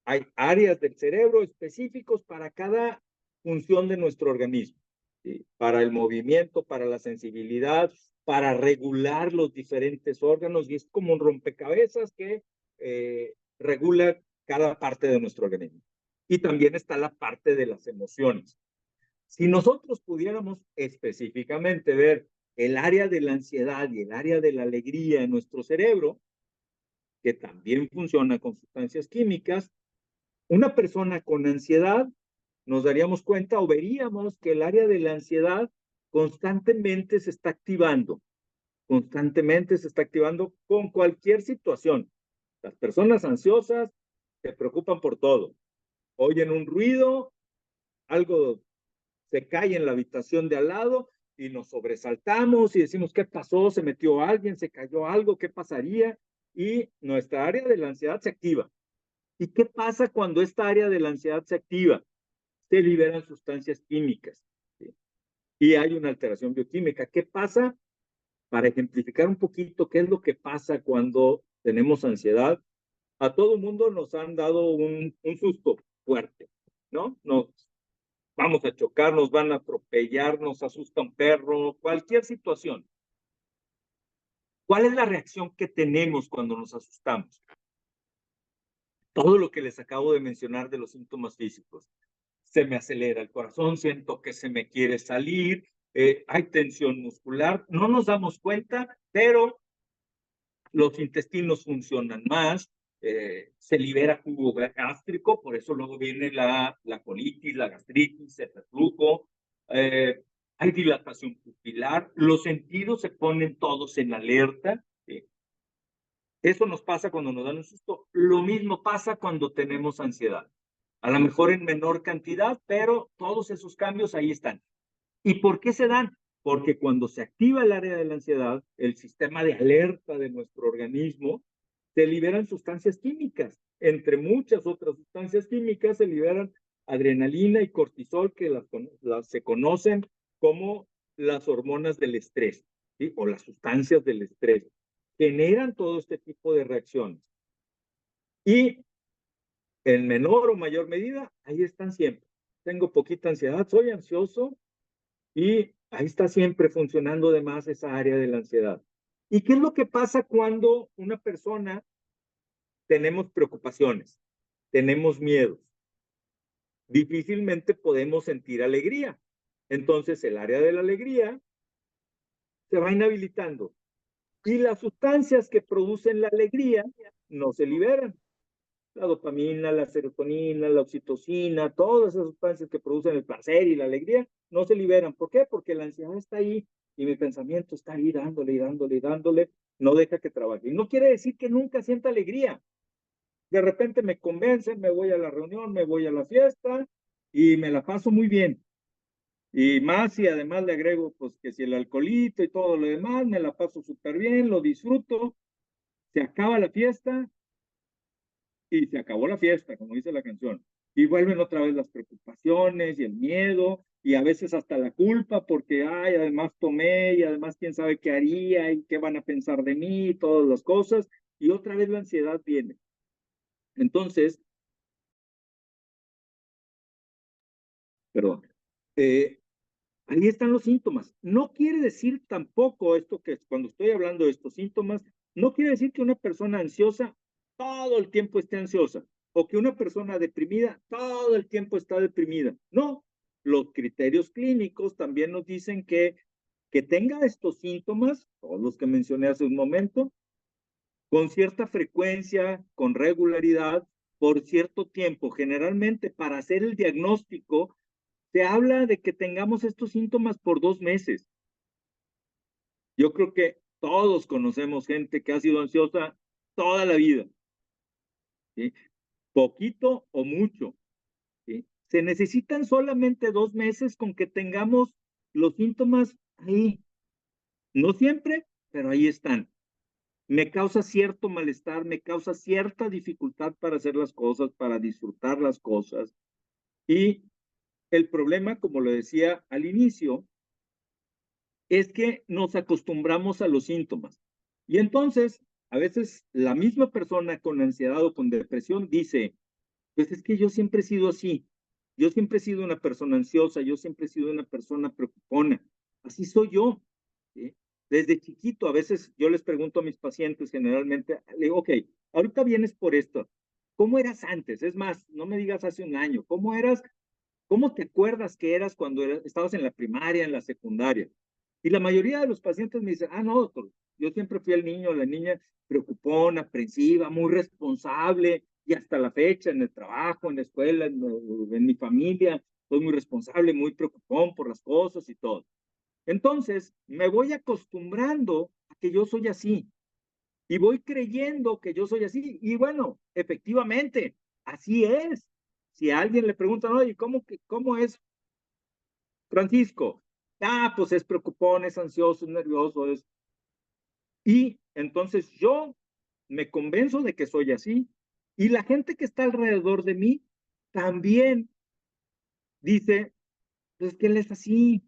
Hay áreas del cerebro específicos para cada función de nuestro organismo, ¿sí? Para el movimiento, para la sensibilidad, para regular los diferentes órganos, y es como un rompecabezas que regula cada parte de nuestro organismo. Y también está la parte de las emociones. Si nosotros pudiéramos específicamente ver el área de la ansiedad y el área de la alegría en nuestro cerebro, que también funciona con sustancias químicas, una persona con ansiedad, nos daríamos cuenta o veríamos que el área de la ansiedad constantemente se está activando con cualquier situación. Las personas ansiosas se preocupan por todo. Oyen un ruido, algo se cae en la habitación de al lado y nos sobresaltamos y decimos, ¿qué pasó? ¿Se metió alguien? ¿Se cayó algo? ¿Qué pasaría? Y nuestra área de la ansiedad se activa. ¿Y qué pasa cuando esta área de la ansiedad se activa? Se liberan sustancias químicas, ¿sí? Y hay una alteración bioquímica. ¿Qué pasa? Para ejemplificar un poquito qué es lo que pasa cuando tenemos ansiedad, a todo el mundo nos han dado un susto fuerte, ¿no? Nos vamos a chocar, nos van a atropellar, nos asusta un perro, cualquier situación. ¿Cuál es la reacción que tenemos cuando nos asustamos? Todo lo que les acabo de mencionar de los síntomas físicos. Se me acelera el corazón, siento que se me quiere salir, hay tensión muscular, no nos damos cuenta, pero los intestinos funcionan más, se libera jugo gástrico, por eso luego viene la colitis, la gastritis, el reflujo, hay dilatación pupilar, los sentidos se ponen todos en alerta, ¿sí? Eso nos pasa cuando nos dan un susto. Lo mismo pasa cuando tenemos ansiedad. A lo mejor en menor cantidad, pero todos esos cambios ahí están. ¿Y por qué se dan? Porque cuando se activa el área de la ansiedad, el sistema de alerta de nuestro organismo, se liberan sustancias químicas. Entre muchas otras sustancias químicas se liberan adrenalina y cortisol, que se conocen como las hormonas del estrés, ¿sí? O las sustancias del estrés. Generan todo este tipo de reacciones. Y en menor o mayor medida, ahí están siempre. Tengo poquita ansiedad, soy ansioso, y ahí está siempre funcionando de más esa área de la ansiedad. ¿Y qué es lo que pasa cuando una persona tenemos preocupaciones, tenemos miedos? Difícilmente podemos sentir alegría. Entonces el área de la alegría se va inhabilitando. Y las sustancias que producen la alegría no se liberan. La dopamina, la serotonina, la oxitocina, todas esas sustancias que producen el placer y la alegría, no se liberan. ¿Por qué? Porque la ansiedad está ahí y mi pensamiento está ahí dándole y dándole y dándole, no deja que trabaje. Y no quiere decir que nunca sienta alegría. De repente me convencen, me voy a la reunión, me voy a la fiesta y me la paso muy bien. Y más y además le agrego, pues que si el alcoholito y todo lo demás, me la paso súper bien, lo disfruto, se acaba la fiesta y se acabó la fiesta, como dice la canción. Y vuelven otra vez las preocupaciones y el miedo y a veces hasta la culpa porque, ay, además tomé y además quién sabe qué haría y qué van a pensar de mí y todas las cosas. Y otra vez la ansiedad viene. Entonces, perdón, eh, ahí están los síntomas. No quiere decir tampoco esto que cuando estoy hablando de estos síntomas, no quiere decir que una persona ansiosa todo el tiempo esté ansiosa o que una persona deprimida todo el tiempo está deprimida. No, los criterios clínicos también nos dicen que tenga estos síntomas, todos los que mencioné hace un momento, con cierta frecuencia, con regularidad, por cierto tiempo. Generalmente para hacer el diagnóstico se habla de que tengamos estos síntomas por 2 meses. Yo creo que todos conocemos gente que ha sido ansiosa toda la vida, ¿sí? Poquito o mucho, ¿sí? Se necesitan solamente 2 meses con que tengamos los síntomas ahí. No siempre, pero ahí están. Me causa cierto malestar, me causa cierta dificultad para hacer las cosas, para disfrutar las cosas. Y el problema, como lo decía al inicio, es que nos acostumbramos a los síntomas. Y entonces, a veces la misma persona con ansiedad o con depresión dice, pues es que yo siempre he sido así, yo siempre he sido una persona ansiosa, yo siempre he sido una persona preocupona, así soy yo. ¿Sí? Desde chiquito, a veces yo les pregunto a mis pacientes generalmente, le digo, ok, ahorita vienes por esto, ¿cómo eras antes? Es más, no me digas hace un año, ¿cómo eras? ¿Cómo te acuerdas que eras cuando estabas en la primaria, en la secundaria? Y la mayoría de los pacientes me dicen, ah, no, doctor, yo siempre fui el niño, la niña preocupona, aprensiva, muy responsable, y hasta la fecha, en el trabajo, en la escuela, en mi familia, soy muy responsable, muy preocupón por las cosas y todo. Entonces, me voy acostumbrando a que yo soy así, y voy creyendo que yo soy así, y bueno, efectivamente, así es. Si a alguien le preguntan, oye, ¿cómo es Francisco? Ah, pues es preocupón, es ansioso, es nervioso, es... Y entonces yo me convenzo de que soy así. Y la gente que está alrededor de mí también dice, pues que él es así.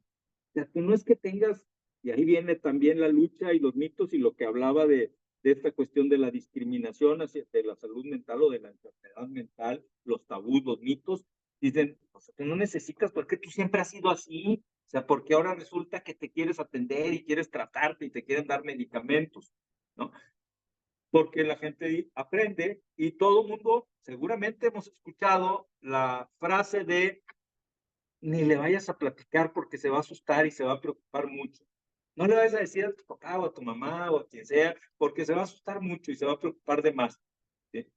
O sea, tú no es que tengas, y ahí viene también la lucha y los mitos y lo que hablaba de esta cuestión de la discriminación hacia, de la salud mental o de la enfermedad mental, los tabús, los mitos, dicen, o sea, tú no necesitas porque tú siempre has sido así, o sea, porque ahora resulta que te quieres atender y quieres tratarte y te quieren dar medicamentos, ¿no? Porque la gente aprende y todo el mundo, seguramente hemos escuchado la frase de ni le vayas a platicar porque se va a asustar y se va a preocupar mucho. No le vayas a decir a tu papá o a tu mamá o a quien sea, porque se va a asustar mucho y se va a preocupar de más. ¿Sí?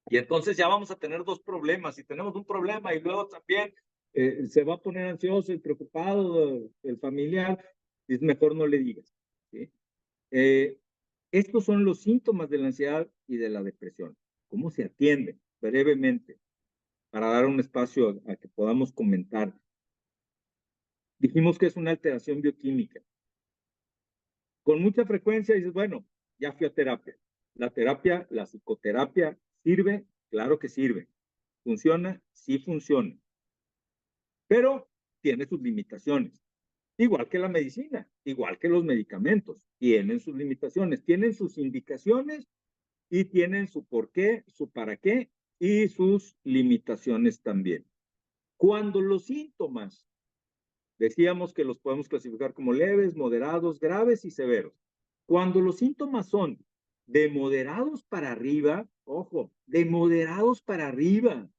Y entonces ya vamos a tener dos problemas. Si tenemos un problema y luego también se va a poner ansioso y preocupado el familiar, es mejor no le digas. ¿Sí? Estos son los síntomas de la ansiedad y de la depresión. ¿Cómo se atiende? Brevemente, para dar un espacio a que podamos comentar. Dijimos que es una alteración bioquímica. Con mucha frecuencia dices, bueno, ya fui a terapia. La terapia, la psicoterapia, ¿sirve? Claro que sirve. ¿Funciona? Sí funciona. Pero tiene sus limitaciones. Igual que la medicina, igual que los medicamentos. Tienen sus limitaciones, tienen sus indicaciones y tienen su por qué, su para qué y sus limitaciones también. Cuando los síntomas decíamos que los podemos clasificar como leves, moderados, graves y severos. Cuando los síntomas son de moderados para arriba, ojo, de moderados para arriba,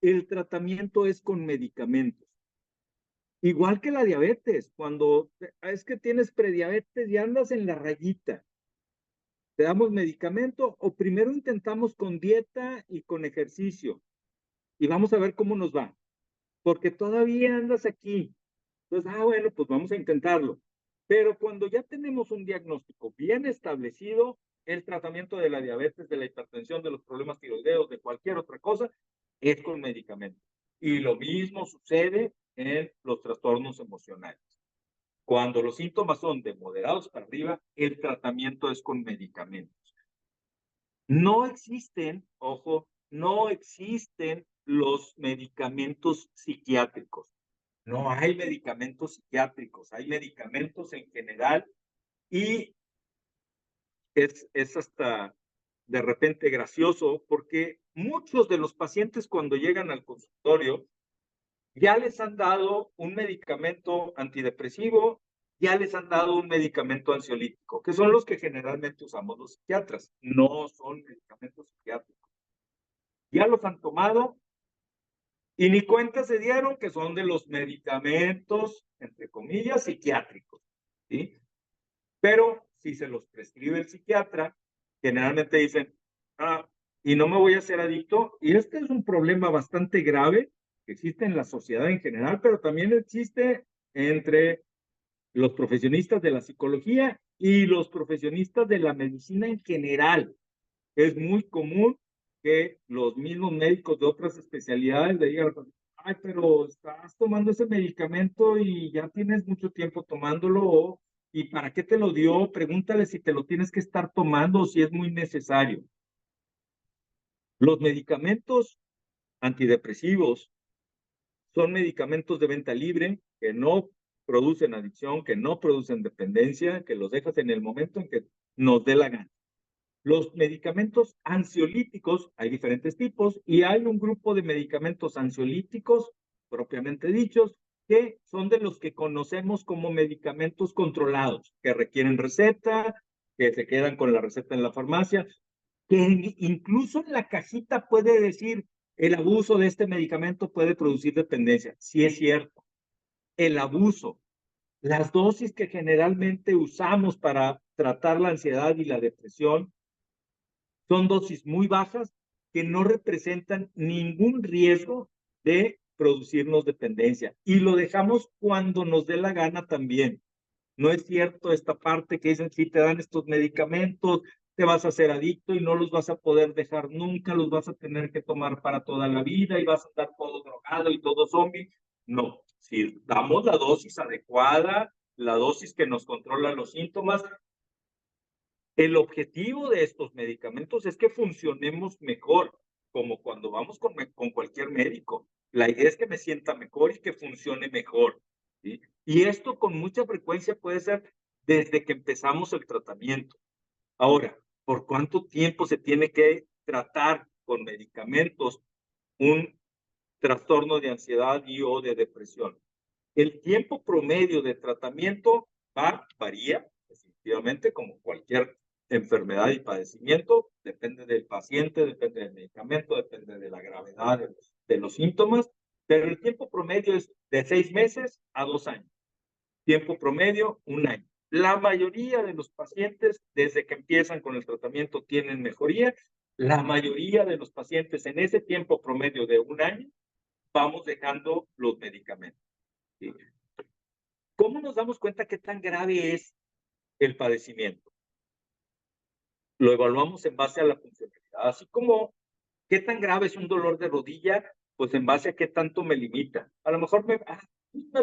el tratamiento es con medicamentos. Igual que la diabetes, cuando es que tienes prediabetes y andas en la rayita, te damos medicamento o primero intentamos con dieta y con ejercicio y vamos a ver cómo nos va, porque todavía andas aquí. Entonces, bueno, pues vamos a intentarlo. Pero cuando ya tenemos un diagnóstico bien establecido, el tratamiento de la diabetes, de la hipertensión, de los problemas tiroideos, de cualquier otra cosa, es con medicamentos. Y lo mismo sucede en los trastornos emocionales. Cuando los síntomas son de moderados para arriba, el tratamiento es con medicamentos. No existen, ojo, no existen los medicamentos psiquiátricos. No hay medicamentos psiquiátricos, hay medicamentos en general y es hasta de repente gracioso porque muchos de los pacientes cuando llegan al consultorio ya les han dado un medicamento antidepresivo, ya les han dado un medicamento ansiolítico, que son los que generalmente usamos los psiquiatras, no son medicamentos psiquiátricos. Ya los han tomado y ni cuenta se dieron que son de los medicamentos, entre comillas, psiquiátricos, ¿sí? Pero si se los prescribe el psiquiatra, generalmente dicen, y no me voy a hacer adicto, y este es un problema bastante grave que existe en la sociedad en general, pero también existe entre los profesionistas de la psicología y los profesionistas de la medicina en general. Es muy común que los mismos médicos de otras especialidades le digan, ay, pero estás tomando ese medicamento y ya tienes mucho tiempo tomándolo, ¿y para qué te lo dio? Pregúntale si te lo tienes que estar tomando o si es muy necesario. Los medicamentos antidepresivos son medicamentos de venta libre que no producen adicción, que no producen dependencia, que los dejas en el momento en que nos dé la gana. Los medicamentos ansiolíticos, hay diferentes tipos, y hay un grupo de medicamentos ansiolíticos, propiamente dichos, que son de los que conocemos como medicamentos controlados, que requieren receta, que se quedan con la receta en la farmacia, que incluso en la cajita puede decir, el abuso de este medicamento puede producir dependencia. Sí es cierto, el abuso, las dosis que generalmente usamos para tratar la ansiedad y la depresión, son dosis muy bajas que no representan ningún riesgo de producirnos dependencia. Y lo dejamos cuando nos dé la gana también. No es cierto esta parte que dicen, si te dan estos medicamentos, te vas a hacer adicto y no los vas a poder dejar nunca, los vas a tener que tomar para toda la vida y vas a estar todo drogado y todo zombie. No, si damos la dosis adecuada, la dosis que nos controla los síntomas, el objetivo de estos medicamentos es que funcionemos mejor, como cuando vamos con cualquier médico. La idea es que me sienta mejor y que funcione mejor, ¿sí? Y esto con mucha frecuencia puede ser desde que empezamos el tratamiento. Ahora, ¿por cuánto tiempo se tiene que tratar con medicamentos un trastorno de ansiedad y o de depresión? El tiempo promedio de tratamiento varía, definitivamente, como cualquier enfermedad y padecimiento, depende del paciente, depende del medicamento, depende de la gravedad de los síntomas, pero el tiempo promedio es de 6 meses a 2 años. Tiempo promedio, 1 año. La mayoría de los pacientes, desde que empiezan con el tratamiento, tienen mejoría. La mayoría de los pacientes en ese tiempo promedio de 1 año, vamos dejando los medicamentos. ¿Sí? ¿Cómo nos damos cuenta qué tan grave es el padecimiento? Lo evaluamos en base a la funcionalidad, así como qué tan grave es un dolor de rodilla, pues en base a qué tanto me limita. A lo mejor me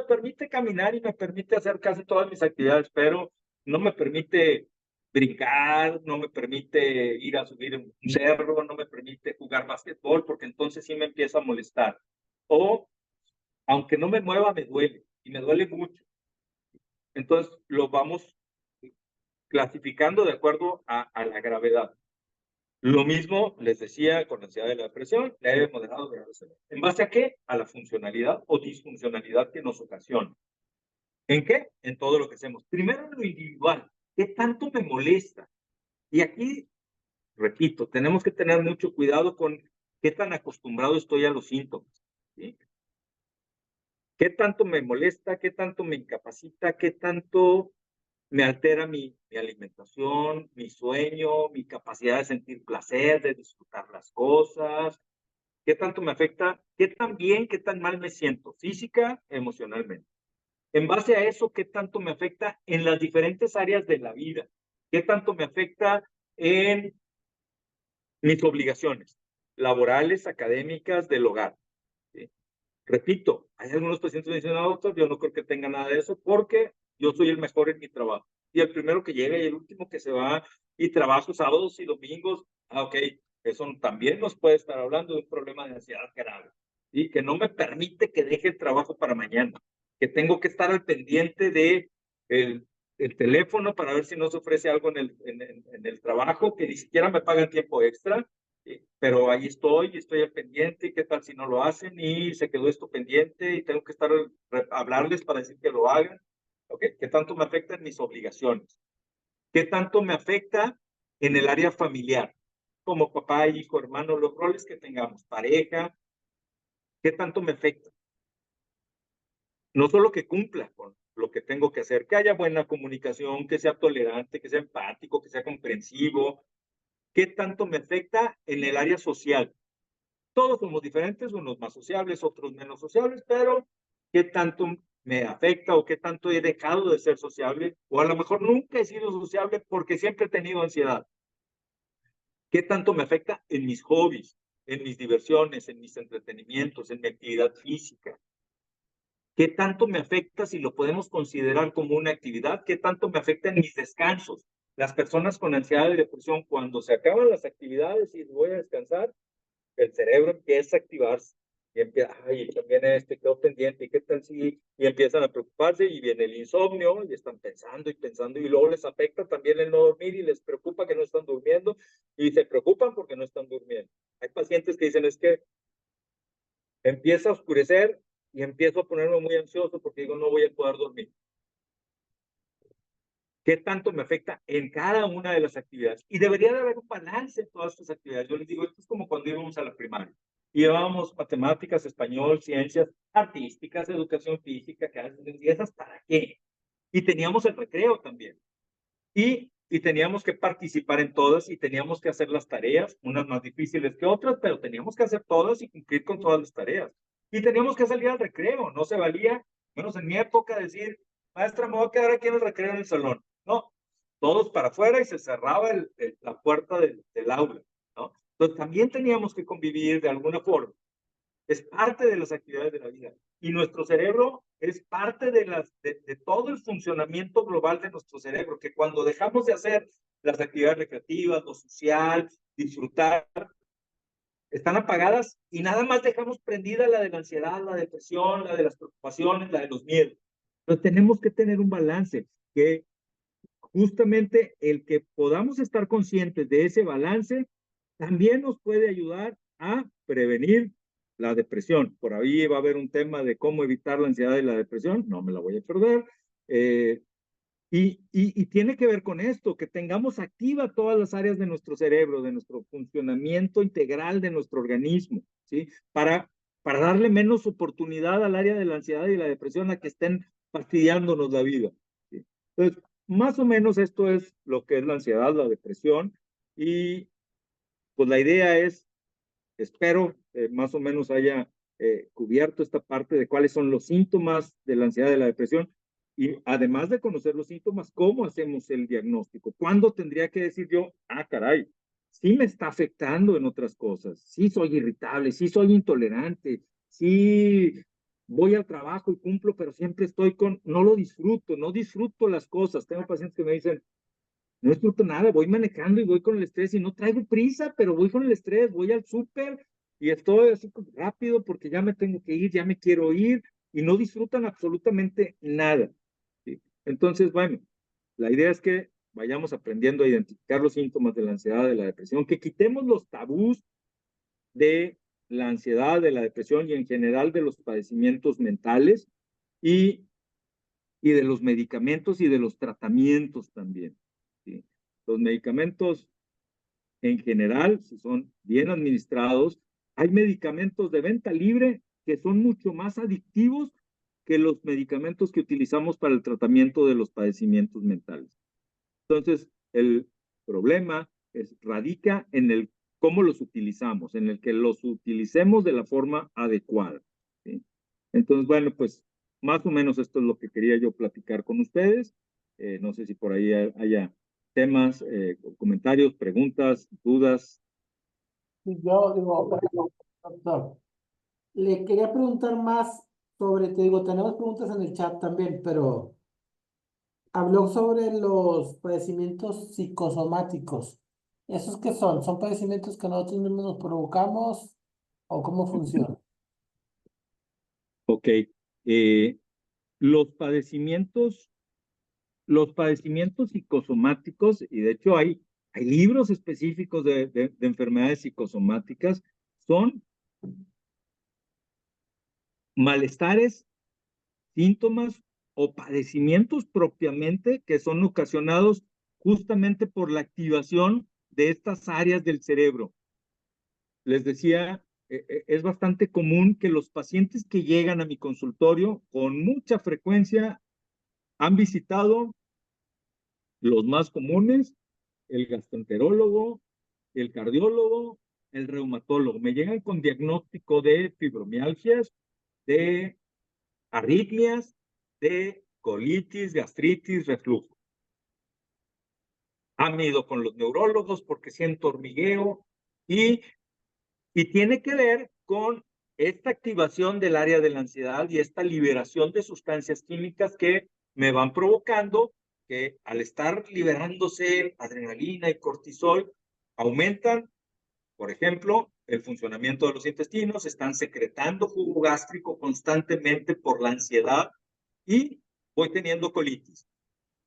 permite caminar y me permite hacer casi todas mis actividades, pero no me permite brincar, no me permite ir a subir un cerro, no me permite jugar básquetbol, porque entonces sí me empieza a molestar. O, aunque no me mueva, me duele, y me duele mucho. Entonces, lo vamos clasificando de acuerdo a la gravedad. Lo mismo les decía con la ansiedad de la depresión, leve, moderado, grave, severo. ¿En base a qué? A la funcionalidad o disfuncionalidad que nos ocasiona. ¿En qué? En todo lo que hacemos. Primero, en lo individual. ¿Qué tanto me molesta? Y aquí, repito, tenemos que tener mucho cuidado con qué tan acostumbrado estoy a los síntomas, ¿sí? ¿Qué tanto me molesta? ¿Qué tanto me incapacita? ¿Qué tanto me altera mi alimentación, mi sueño, mi capacidad de sentir placer, de disfrutar las cosas? ¿Qué tanto me afecta? ¿Qué tan bien, qué tan mal me siento física, emocionalmente? En base a eso, ¿qué tanto me afecta en las diferentes áreas de la vida? ¿Qué tanto me afecta en mis obligaciones laborales, académicas, del hogar? ¿Sí? Repito, hay algunos pacientes que me dicen, no, doctor, yo no creo que tenga nada de eso porque yo soy el mejor en mi trabajo. Y el primero que llega y el último que se va y trabajo sábados y domingos, ok, eso también nos puede estar hablando de un problema de ansiedad grave y que no me permite que deje el trabajo para mañana, que tengo que estar al pendiente de el teléfono para ver si no se ofrece algo en el trabajo, que ni siquiera me pagan tiempo extra, pero ahí estoy al pendiente, y qué tal si no lo hacen y se quedó esto pendiente y tengo que estar hablarles para decir que lo hagan. Okay. ¿Qué tanto me afecta en mis obligaciones? ¿Qué tanto me afecta en el área familiar? Como papá, hijo, hermano, los roles que tengamos, pareja, ¿qué tanto me afecta? No solo que cumpla con lo que tengo que hacer, que haya buena comunicación, que sea tolerante, que sea empático, que sea comprensivo. ¿Qué tanto me afecta en el área social? Todos somos diferentes, unos más sociables, otros menos sociables, pero ¿qué tanto me afecta o qué tanto he dejado de ser sociable? O a lo mejor nunca he sido sociable porque siempre he tenido ansiedad. ¿Qué tanto me afecta en mis hobbies, en mis diversiones, en mis entretenimientos, en mi actividad física? ¿Qué tanto me afecta si lo podemos considerar como una actividad? ¿Qué tanto me afecta en mis descansos? Las personas con ansiedad y depresión, cuando se acaban las actividades y voy a descansar, el cerebro empieza a activarse y empieza, ay, también quedó pendiente, ¿y qué tal si? Y empiezan a preocuparse y viene el insomnio y están pensando y luego les afecta también el no dormir y les preocupa que no están durmiendo y se preocupan porque no están durmiendo. Hay pacientes que dicen, es que empieza a oscurecer y empiezo a ponerme muy ansioso porque digo, no voy a poder dormir. ¿Qué tanto me afecta en cada una de las actividades? Y debería de haber un balance en todas estas actividades. Yo les digo, esto es como cuando íbamos a la primaria. Llevábamos matemáticas, español, ciencias artísticas, educación física, que a veces les decía, ¿esas para qué? Y teníamos el recreo también. Y teníamos que participar en todas y teníamos que hacer las tareas, unas más difíciles que otras, pero teníamos que hacer todas y cumplir con todas las tareas. Y teníamos que salir al recreo, no se valía, menos en mi época, decir, maestra, me voy a quedar aquí en el recreo en el salón. No, todos para afuera y se cerraba la puerta del aula, ¿no? Entonces también teníamos que convivir de alguna forma. Es parte de las actividades de la vida. Y nuestro cerebro es parte de todo el funcionamiento global de nuestro cerebro, que cuando dejamos de hacer las actividades recreativas, lo social, disfrutar, están apagadas y nada más dejamos prendida la de la ansiedad, la depresión, la de las preocupaciones, la de los miedos. Pero tenemos que tener un balance, que justamente el que podamos estar conscientes de ese balance también nos puede ayudar a prevenir la depresión. Por ahí va a haber un tema de cómo evitar la ansiedad y la depresión, no me la voy a perder. Y tiene que ver con esto, que tengamos activa todas las áreas de nuestro cerebro, de nuestro funcionamiento integral de nuestro organismo, ¿sí? Para darle menos oportunidad al área de la ansiedad y la depresión a que estén fastidiándonos la vida, ¿sí? Entonces, más o menos esto es lo que es la ansiedad, la depresión, y pues la idea es, espero, más o menos haya cubierto esta parte de cuáles son los síntomas de la ansiedad y de la depresión, y además de conocer los síntomas, ¿cómo hacemos el diagnóstico? ¿Cuándo tendría que decir yo, ah, caray, sí me está afectando en otras cosas, sí soy irritable, sí soy intolerante, sí voy al trabajo y cumplo, pero siempre estoy no lo disfruto, no disfruto las cosas. Tengo pacientes que me dicen, no disfruto nada, voy manejando y voy con el estrés y no traigo prisa, pero voy con el estrés, voy al súper y estoy así rápido porque ya me tengo que ir, ya me quiero ir y no disfrutan absolutamente nada, ¿sí? Entonces, bueno, la idea es que vayamos aprendiendo a identificar los síntomas de la ansiedad, de la depresión, que quitemos los tabús de la ansiedad, de la depresión y en general de los padecimientos mentales y de los medicamentos y de los tratamientos también, ¿sí? Los medicamentos en general, si son bien administrados, hay medicamentos de venta libre que son mucho más adictivos que los medicamentos que utilizamos para el tratamiento de los padecimientos mentales. Entonces, el problema radica en el cómo los utilizamos, en el que los utilicemos de la forma adecuada, ¿sí? Entonces, bueno, pues más o menos esto es lo que quería yo platicar con ustedes. No sé si por ahí haya temas, comentarios, preguntas, dudas. Y yo digo, doctor, le quería preguntar más sobre, te digo, tenemos preguntas en el chat también, pero habló sobre los padecimientos psicosomáticos. ¿Esos qué son? ¿Son padecimientos que nosotros mismos nos provocamos o cómo funciona? Ok. Eh, los padecimientos psicosomáticos, y de hecho hay libros específicos de enfermedades psicosomáticas, son malestares, síntomas o padecimientos propiamente que son ocasionados justamente por la activación de estas áreas del cerebro. Les decía, es bastante común que los pacientes que llegan a mi consultorio con mucha frecuencia han visitado los más comunes, el gastroenterólogo, el cardiólogo, el reumatólogo. Me llegan con diagnóstico de fibromialgias, de arritmias, de colitis, gastritis, reflujo. Han ido con los neurólogos porque siento hormigueo y tiene que ver con esta activación del área de la ansiedad y esta liberación de sustancias químicas que me van provocando que al estar liberándose adrenalina y cortisol, aumentan, por ejemplo, el funcionamiento de los intestinos, están secretando jugo gástrico constantemente por la ansiedad y voy teniendo colitis.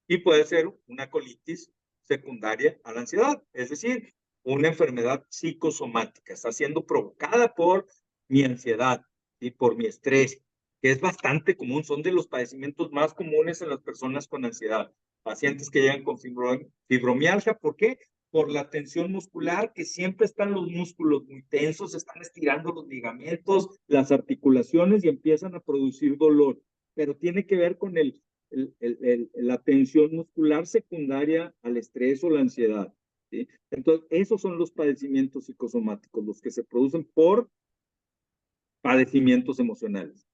Y puede ser una colitis secundaria a la ansiedad, es decir, una enfermedad psicosomática, está siendo provocada por mi ansiedad y por mi estrés, que es bastante común, son de los padecimientos más comunes en las personas con ansiedad. Pacientes que llegan con fibromialgia, ¿por qué? Por la tensión muscular, que siempre están los músculos muy tensos, están estirando los ligamentos, las articulaciones y empiezan a producir dolor, pero tiene que ver con la tensión muscular secundaria al estrés o la ansiedad, ¿sí? Entonces, esos son los padecimientos psicosomáticos, los que se producen por padecimientos emocionales.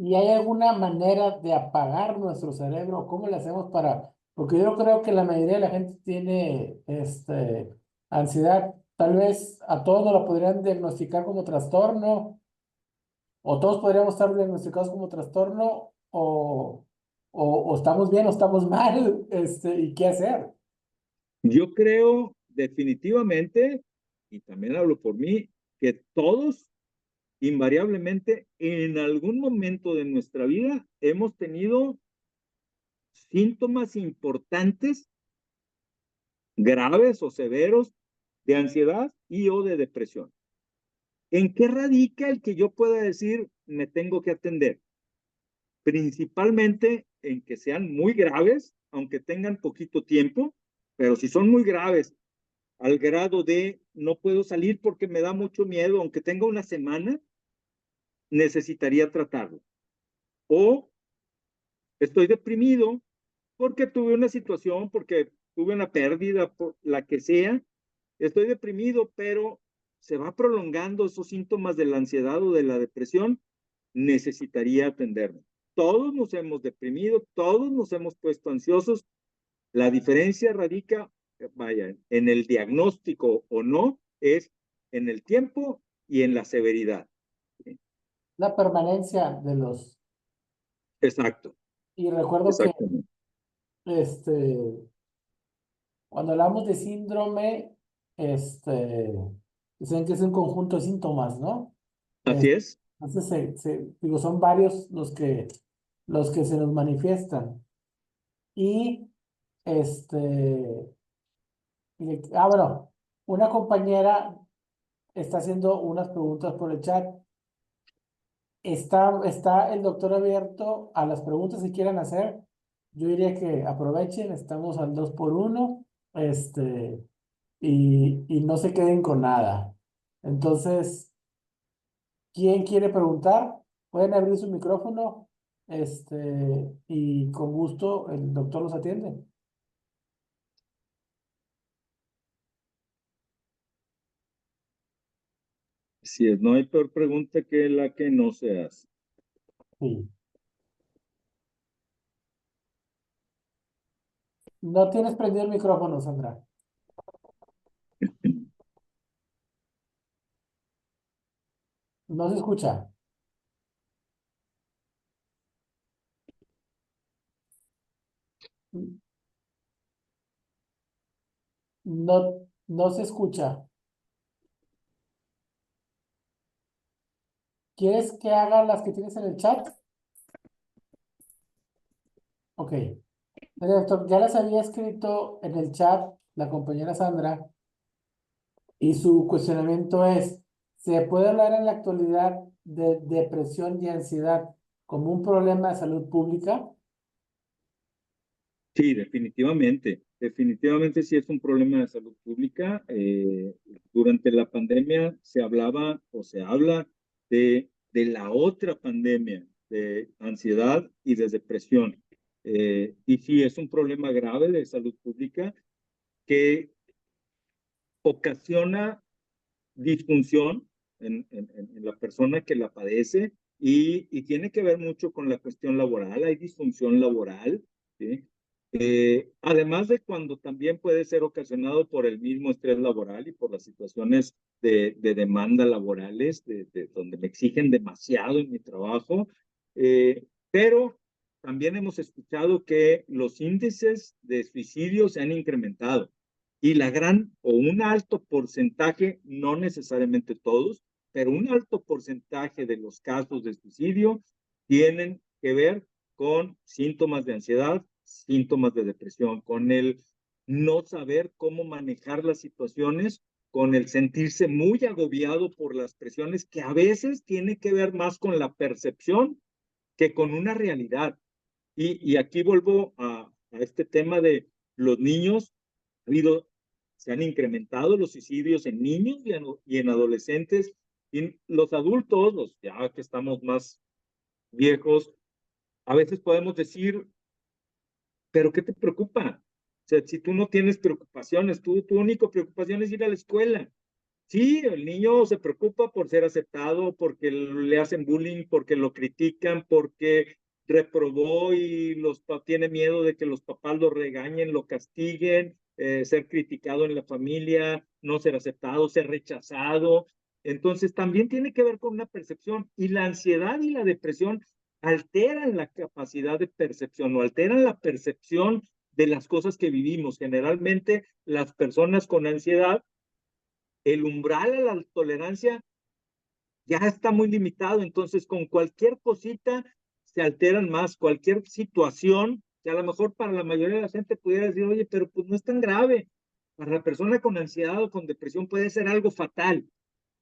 ¿Y hay alguna manera de apagar nuestro cerebro? ¿Cómo le hacemos para...? Porque yo creo que la mayoría de la gente tiene ansiedad. Tal vez a todos nos lo podrían diagnosticar como trastorno, o todos podríamos estar diagnosticados como trastorno, o estamos bien o estamos mal, ¿y qué hacer? Yo creo definitivamente, y también hablo por mí, que todos invariablemente en algún momento de nuestra vida hemos tenido síntomas importantes, graves o severos de ansiedad y o de depresión. ¿En qué radica el que yo pueda decir me tengo que atender? Principalmente en que sean muy graves, aunque tengan poquito tiempo, pero si son muy graves al grado de no puedo salir porque me da mucho miedo, aunque tenga una semana, necesitaría tratarlo. O estoy deprimido porque tuve una situación, porque tuve una pérdida, por la que sea, estoy deprimido, pero se va prolongando esos síntomas de la ansiedad o de la depresión, necesitaría atenderme. Todos nos hemos deprimido, todos nos hemos puesto ansiosos. La diferencia radica, vaya, en el diagnóstico o no, es en el tiempo y en la severidad. La permanencia de los... Exacto, Y recuerdo que exactamente. este, cuando hablamos de síndrome, dicen que es un conjunto de síntomas, ¿no? Así es. Entonces, digo, son varios los que se nos manifiestan. Y, este, bueno, una compañera está haciendo unas preguntas por el chat. Está el doctor abierto a las preguntas que quieran hacer. Yo diría que aprovechen, estamos al 2 por 1, y no se queden con nada. Entonces, ¿quién quiere preguntar? Pueden abrir su micrófono y con gusto el doctor los atiende. Así es, no hay peor pregunta que la que no se hace. Sí. No tienes prendido el micrófono, Sandra. No se escucha. No, no se escucha. ¿Quieres que haga las que tienes en el chat? Ok. Mire, doctor, ya las había escrito en el chat la compañera Sandra y su cuestionamiento es, ¿se puede hablar en la actualidad de depresión y ansiedad como un problema de salud pública? Sí, definitivamente. Definitivamente sí es un problema de salud pública. Durante la pandemia se hablaba o se habla de la otra pandemia, de ansiedad y de depresión. Y sí es un problema grave de salud pública que ocasiona disfunción en la persona que la padece y tiene que ver mucho con la cuestión laboral. Hay disfunción laboral, ¿sí? Además de cuando también puede ser ocasionado por el mismo estrés laboral y por las situaciones de demanda laborales, donde me exigen demasiado en mi trabajo, pero también hemos escuchado que los índices de suicidio se han incrementado y la gran o un alto porcentaje, no necesariamente todos, pero un alto porcentaje de los casos de suicidio tienen que ver con síntomas de ansiedad, síntomas de depresión, con el no saber cómo manejar las situaciones, con el sentirse muy agobiado por las presiones que a veces tiene que ver más con la percepción que con una realidad. Y aquí vuelvo a este tema de los niños. Ha habido, se han incrementado los suicidios en niños y en adolescentes. Y los adultos, los ya que estamos más viejos, a veces podemos decir, pero ¿qué te preocupa? O sea, si tú no tienes preocupaciones, tu única preocupación es ir a la escuela. Sí, el niño se preocupa por ser aceptado, porque le hacen bullying, porque lo critican, porque reprobó y tiene miedo de que los papás lo regañen, lo castiguen, ser criticado en la familia, no ser aceptado, ser rechazado. Entonces, también tiene que ver con una percepción y la ansiedad y la depresión alteran la capacidad de percepción o alteran la percepción de las cosas que vivimos. Generalmente, las personas con ansiedad, el umbral a la tolerancia ya está muy limitado, entonces con cualquier cosita se alteran más, cualquier situación que a lo mejor para la mayoría de la gente pudiera decir, oye, pero pues no es tan grave. Para la persona con ansiedad o con depresión puede ser algo fatal,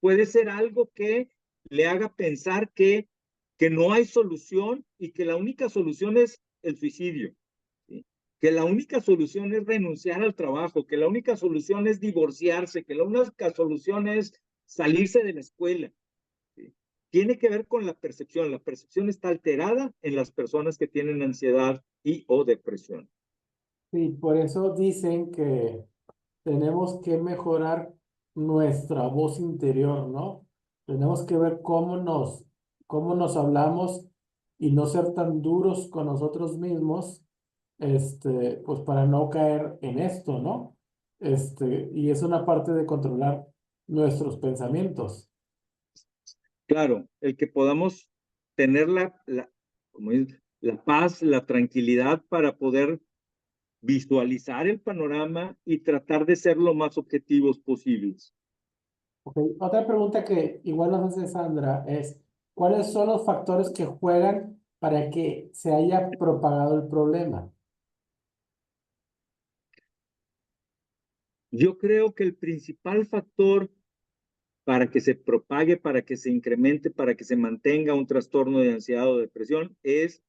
puede ser algo que le haga pensar que no hay solución y que la única solución es el suicidio, ¿sí? Que la única solución es renunciar al trabajo, que la única solución es divorciarse, que la única solución es salirse de la escuela, ¿sí? Tiene que ver con la percepción. La percepción está alterada en las personas que tienen ansiedad y o depresión. Sí, por eso dicen que tenemos que mejorar nuestra voz interior, ¿no? Tenemos que ver cómo nos hablamos y no ser tan duros con nosotros mismos, pues para no caer en esto, ¿no? Y es una parte de controlar nuestros pensamientos. Claro, el que podamos tener como la paz, la tranquilidad para poder visualizar el panorama y tratar de ser lo más objetivos posibles. Ok, otra pregunta que igual nos hace Sandra es, ¿cuáles son los factores que juegan para que se haya propagado el problema? Yo creo que el principal factor para que se propague, para que se incremente, para que se mantenga un trastorno de ansiedad o depresión es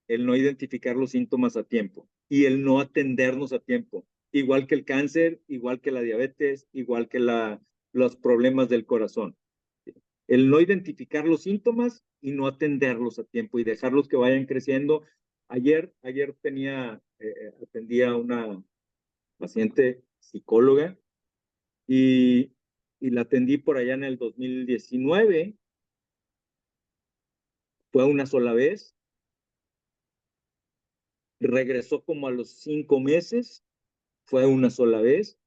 el no identificar los síntomas a tiempo y el no atendernos a tiempo, igual que el cáncer, igual que la diabetes, igual que los problemas del corazón. el no identificar los síntomas y no atenderlos a tiempo y dejarlos que vayan creciendo. Ayer atendía a una paciente psicóloga y, y la atendí por allá en el 2019, fue una sola vez, regresó como a los 5 meses, fue una sola vez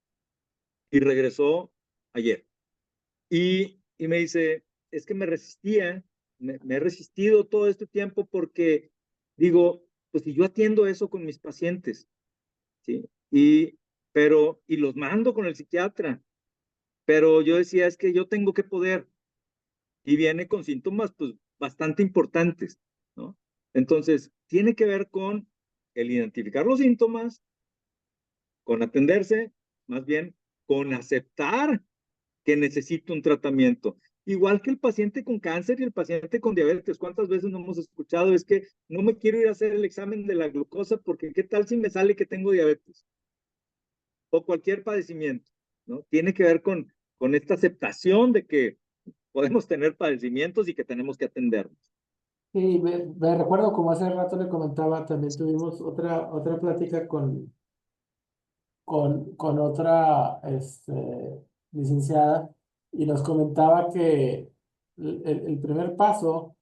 y regresó ayer. Y me dice, es que me resistía, me he resistido todo este tiempo porque digo, pues si yo atiendo eso con mis pacientes, ¿sí? Y los mando con el psiquiatra, pero yo decía, es que yo tengo que poder, y viene con síntomas pues bastante importantes, ¿no? Entonces, tiene que ver con el identificar los síntomas, con atenderse, más bien con aceptar que necesita un tratamiento. Igual que el paciente con cáncer y el paciente con diabetes. ¿Cuántas veces no hemos escuchado? Es que no me quiero ir a hacer el examen de la glucosa porque ¿qué tal si me sale que tengo diabetes? O cualquier padecimiento, ¿no? Tiene que ver con esta aceptación de que podemos tener padecimientos y que tenemos que atendernos. Sí, me recuerdo como hace rato le comentaba, también tuvimos otra plática con otra licenciada y nos comentaba que el primer paso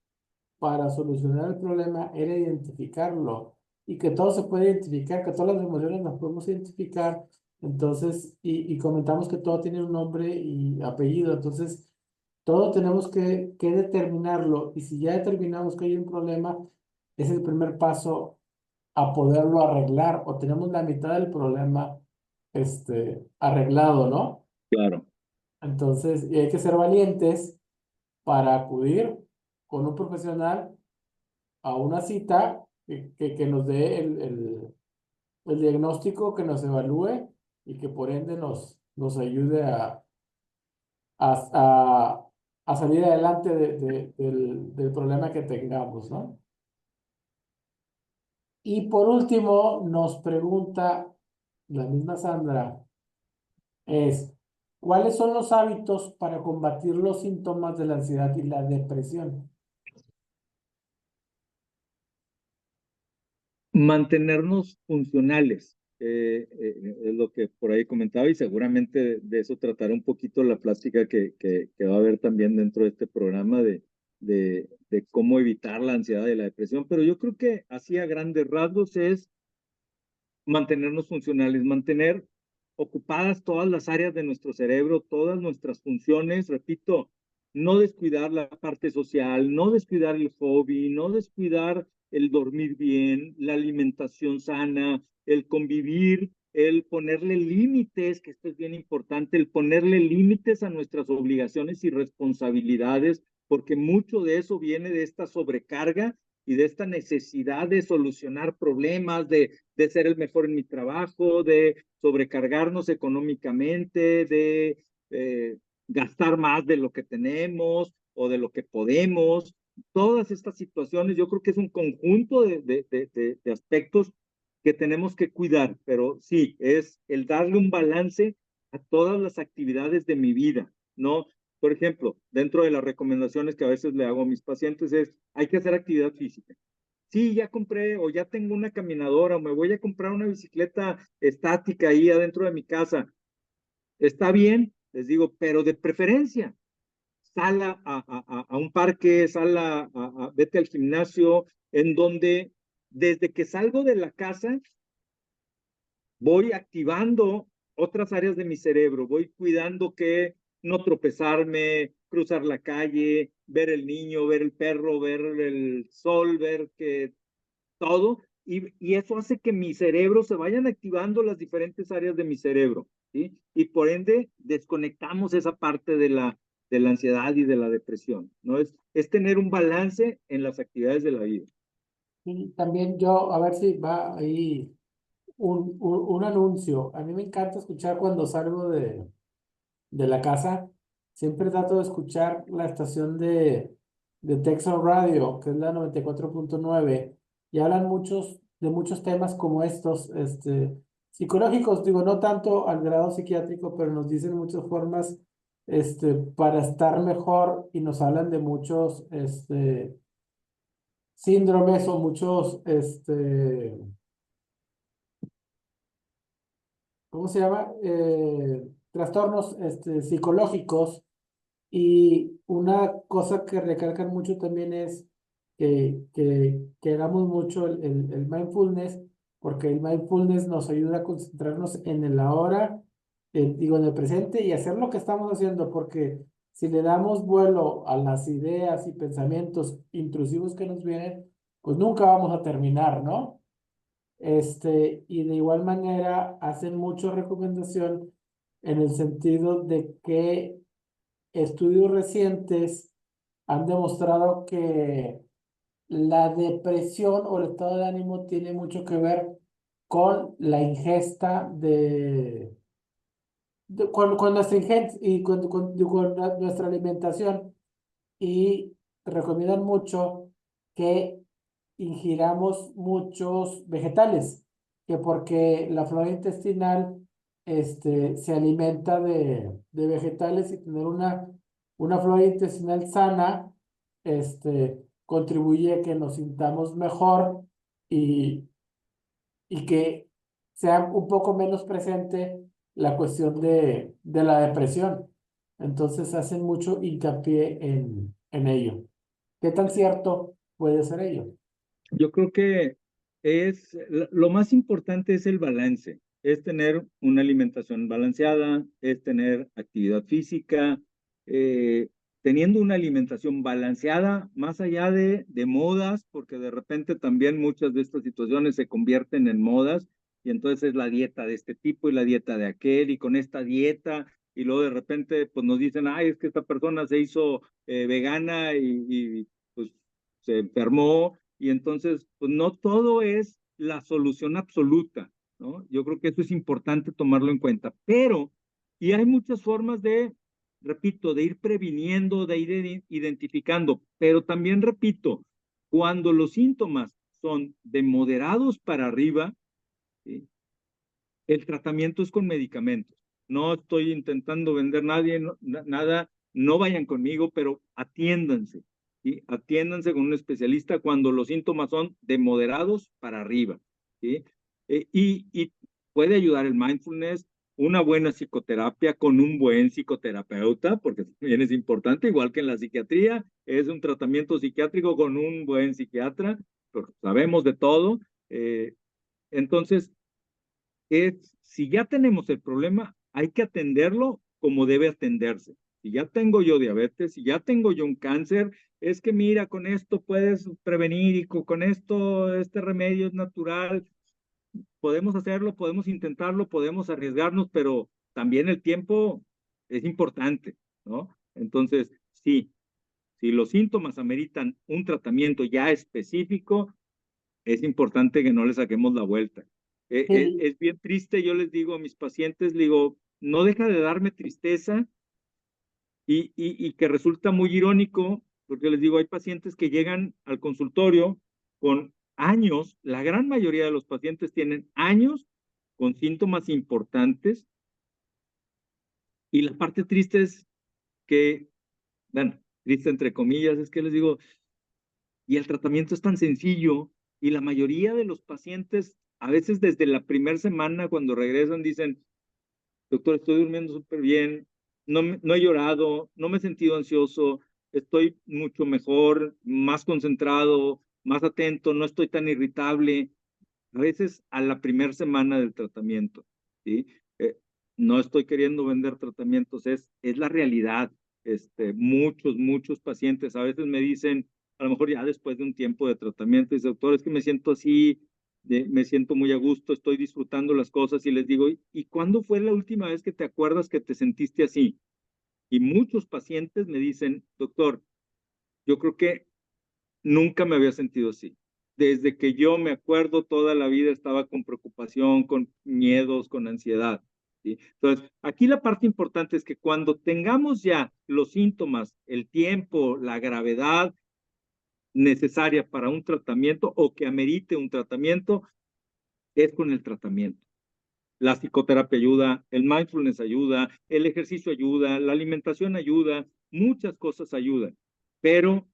para solucionar el problema era identificarlo y que todo se puede identificar, que todas las emociones las podemos identificar. Entonces, y comentamos que todo tiene un nombre y apellido, entonces todo tenemos que determinarlo y si ya determinamos que hay un problema, es el primer paso a poderlo arreglar o tenemos la mitad del problema arreglado, ¿no? Claro. Entonces, y hay que ser valientes para acudir con un profesional a una cita que nos dé el diagnóstico, que nos evalúe y que por ende nos ayude a, a, a salir adelante del problema que tengamos, ¿no? Y por último, nos pregunta la misma Sandra, ¿cuáles son los hábitos para combatir los síntomas de la ansiedad y la depresión? Mantenernos funcionales, es lo que por ahí comentaba y seguramente de eso tratará un poquito la plática que va a haber también dentro de este programa de cómo evitar la ansiedad y la depresión, pero yo creo que así a grandes rasgos es mantenernos funcionales, mantener ocupadas todas las áreas de nuestro cerebro, todas nuestras funciones, repito, no descuidar la parte social, no descuidar el hobby, no descuidar el dormir bien, la alimentación sana, el convivir, el ponerle límites, que esto es bien importante, el ponerle límites a nuestras obligaciones y responsabilidades, porque mucho de eso viene de esta sobrecarga y de esta necesidad de solucionar problemas, de ser el mejor en mi trabajo, de sobrecargarnos económicamente, de gastar más de lo que tenemos o de lo que podemos. Todas estas situaciones, yo creo que es un conjunto de aspectos que tenemos que cuidar, pero sí, es el darle un balance a todas las actividades de mi vida, ¿no? Por ejemplo, dentro de las recomendaciones que a veces le hago a mis pacientes es, hay que hacer actividad física. Sí, ya compré o ya tengo una caminadora o me voy a comprar una bicicleta estática ahí adentro de mi casa. Está bien, les digo, pero de preferencia, sal a un parque, vete al gimnasio, en donde desde que salgo de la casa voy activando otras áreas de mi cerebro, voy cuidando que no tropezarme, cruzar la calle, ver el niño, ver el perro, ver el sol, ver que todo, y eso hace que mi cerebro se vayan activando las diferentes áreas de mi cerebro, ¿sí? Y por ende desconectamos esa parte de la ansiedad y de la depresión, ¿no? Es tener un balance en las actividades de la vida. Y también yo, a ver si va ahí un anuncio. A mí me encanta escuchar cuando salgo de la casa. Siempre trato de escuchar la estación de Texas Radio, que es la 94.9 y hablan de muchos temas como estos, psicológicos, digo, no tanto al grado psiquiátrico, pero nos dicen muchas formas para estar mejor y nos hablan de muchos, síndromes o muchos, ¿cómo se llama? Trastornos, psicológicos. Y una cosa que recalcan mucho también es que hagamos mucho el mindfulness, porque el mindfulness nos ayuda a concentrarnos en el ahora, digo, en el presente y hacer lo que estamos haciendo, porque si le damos vuelo a las ideas y pensamientos intrusivos que nos vienen, pues nunca vamos a terminar, ¿no? Y de igual manera hacen mucha recomendación en el sentido de que estudios recientes han demostrado que la depresión o el estado de ánimo tiene mucho que ver con la ingesta con nuestra ingesta y con nuestra alimentación. Y recomiendan mucho que ingiramos muchos vegetales, que porque la flora intestinal se alimenta de vegetales y tener una flora intestinal sana contribuye a que nos sintamos mejor y, y que sea un poco menos presente la cuestión de la depresión. Entonces hacen mucho hincapié en ello. ¿Qué tan cierto puede ser ello? Yo creo que lo más importante es el balance, es tener una alimentación balanceada, es tener actividad física, eh, teniendo una alimentación balanceada, más allá de modas, porque de repente también muchas de estas situaciones se convierten en modas, y entonces es la dieta de este tipo y la dieta de aquel, y con esta dieta, y luego de repente pues nos dicen, ay, es que esta persona se hizo vegana y pues se enfermó, y entonces, pues no todo es la solución absoluta, ¿no? Yo creo que eso es importante tomarlo en cuenta, pero, y hay muchas formas de, repito, de ir previniendo, de ir identificando, pero también repito, cuando los síntomas son de moderados para arriba, ¿sí? El tratamiento es con medicamentos. No estoy intentando vender nadie, nada, no vayan conmigo, pero atiéndanse. ¿Sí? Atiéndanse con un especialista cuando los síntomas son de moderados para arriba. ¿Sí? Y puede ayudar el mindfulness, una buena psicoterapia con un buen psicoterapeuta, porque también es importante, igual que en la psiquiatría, es un tratamiento psiquiátrico con un buen psiquiatra, porque sabemos de todo. Entonces, si ya tenemos el problema, hay que atenderlo como debe atenderse. Si ya tengo yo diabetes, si ya tengo yo un cáncer, es que mira, con esto puedes prevenir y con esto, este remedio es natural, podemos hacerlo, podemos intentarlo, podemos arriesgarnos, pero también el tiempo es importante, ¿no? Entonces, sí, si los síntomas ameritan un tratamiento ya específico, es importante que no le saquemos la vuelta. Sí, Es bien triste, yo les digo a mis pacientes, digo, no deja de darme tristeza y que resulta muy irónico, porque les digo, hay pacientes que llegan al consultorio con años, la gran mayoría de los pacientes tienen años con síntomas importantes y la parte triste es que, bueno, triste entre comillas, es que les digo, y el tratamiento es tan sencillo y la mayoría de los pacientes, a veces desde la primera semana cuando regresan dicen, doctor, estoy durmiendo súper bien, no he llorado, no me he sentido ansioso, estoy mucho mejor, más concentrado, más atento, no estoy tan irritable, a veces a la primera semana del tratamiento, ¿sí? No estoy queriendo vender tratamientos, es la realidad. Muchos pacientes a veces me dicen, a lo mejor ya después de un tiempo de tratamiento, dice, doctor, es que me siento así, me siento muy a gusto, estoy disfrutando las cosas y les digo, ¿y cuándo fue la última vez que te acuerdas que te sentiste así? Y muchos pacientes me dicen, doctor, yo creo que nunca me había sentido así. Desde que yo me acuerdo, toda la vida estaba con preocupación, con miedos, con ansiedad. ¿Sí? Entonces, aquí la parte importante es que cuando tengamos ya los síntomas, el tiempo, la gravedad necesaria para un tratamiento o que amerite un tratamiento, es con el tratamiento. la psicoterapia ayuda, el mindfulness ayuda, el ejercicio ayuda, la alimentación ayuda, muchas cosas ayudan, pero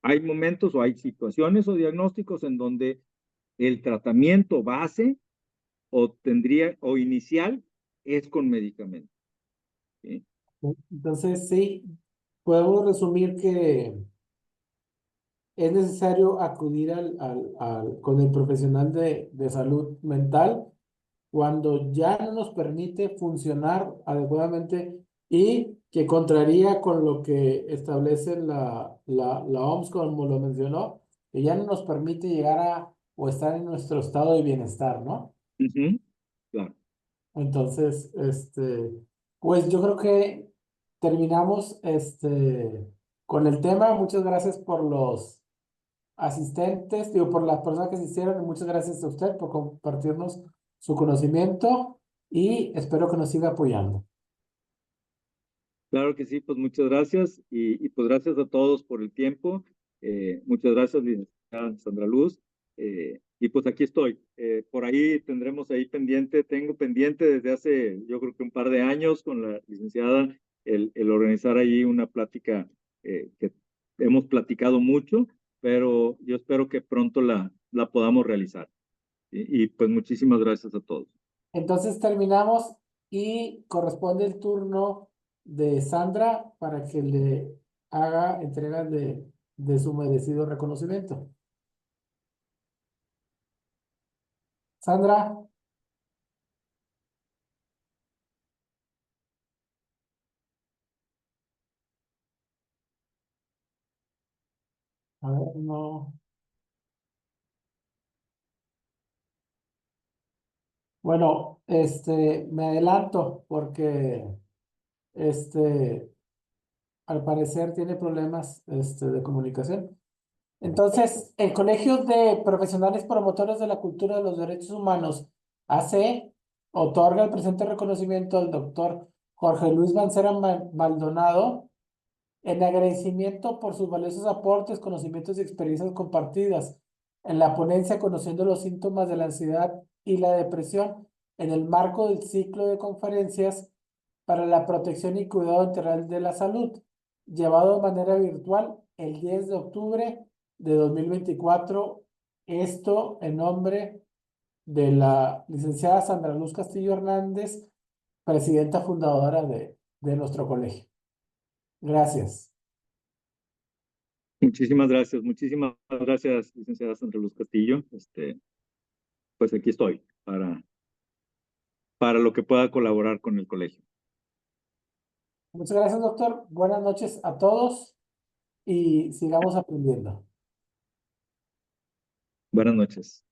hay momentos o hay situaciones o diagnósticos en donde el tratamiento base o inicial es con medicamento. ¿Sí? Entonces, sí, podemos resumir que es necesario acudir con el profesional de salud mental cuando ya no nos permite funcionar adecuadamente y que contraría con lo que establece la OMS, como lo mencionó, que ya no nos permite llegar a o estar en nuestro estado de bienestar, ¿no? Claro. Entonces, pues yo creo que terminamos con el tema. Muchas gracias por los asistentes, digo, por las personas que asistieron, y muchas gracias a usted por compartirnos su conocimiento y espero que nos siga apoyando. Claro que sí, pues muchas gracias y pues gracias a todos por el tiempo. Muchas gracias, licenciada Sandra Luz. Y pues aquí estoy. Por ahí tendremos ahí pendiente, tengo pendiente desde hace yo creo que un par de años con la licenciada el organizar ahí una plática que hemos platicado mucho, pero yo espero que pronto la podamos realizar. Y pues muchísimas gracias a todos. Entonces terminamos y corresponde el turno de Sandra para que le haga entrega de su merecido reconocimiento. Sandra, a ver, no. Bueno, me adelanto porque este, al parecer tiene problemas de comunicación. Entonces, el Colegio de Profesionales Promotores de la Cultura de los Derechos Humanos, AC, otorga el presente reconocimiento al doctor Jorge Luis Mancera Maldonado en agradecimiento por sus valiosos aportes, conocimientos y experiencias compartidas en la ponencia Conociendo los síntomas de la ansiedad y la depresión en el marco del ciclo de conferencias para la protección y cuidado integral de la salud, llevado de manera virtual el 10 de octubre de 2024. Esto en nombre de la licenciada Sandra Luz Castillo Hernández, presidenta fundadora de nuestro colegio. Gracias. Muchísimas gracias, licenciada Sandra Luz Castillo. Pues aquí estoy para lo que pueda colaborar con el colegio. Muchas gracias, doctor. Buenas noches a todos y sigamos aprendiendo. Buenas noches.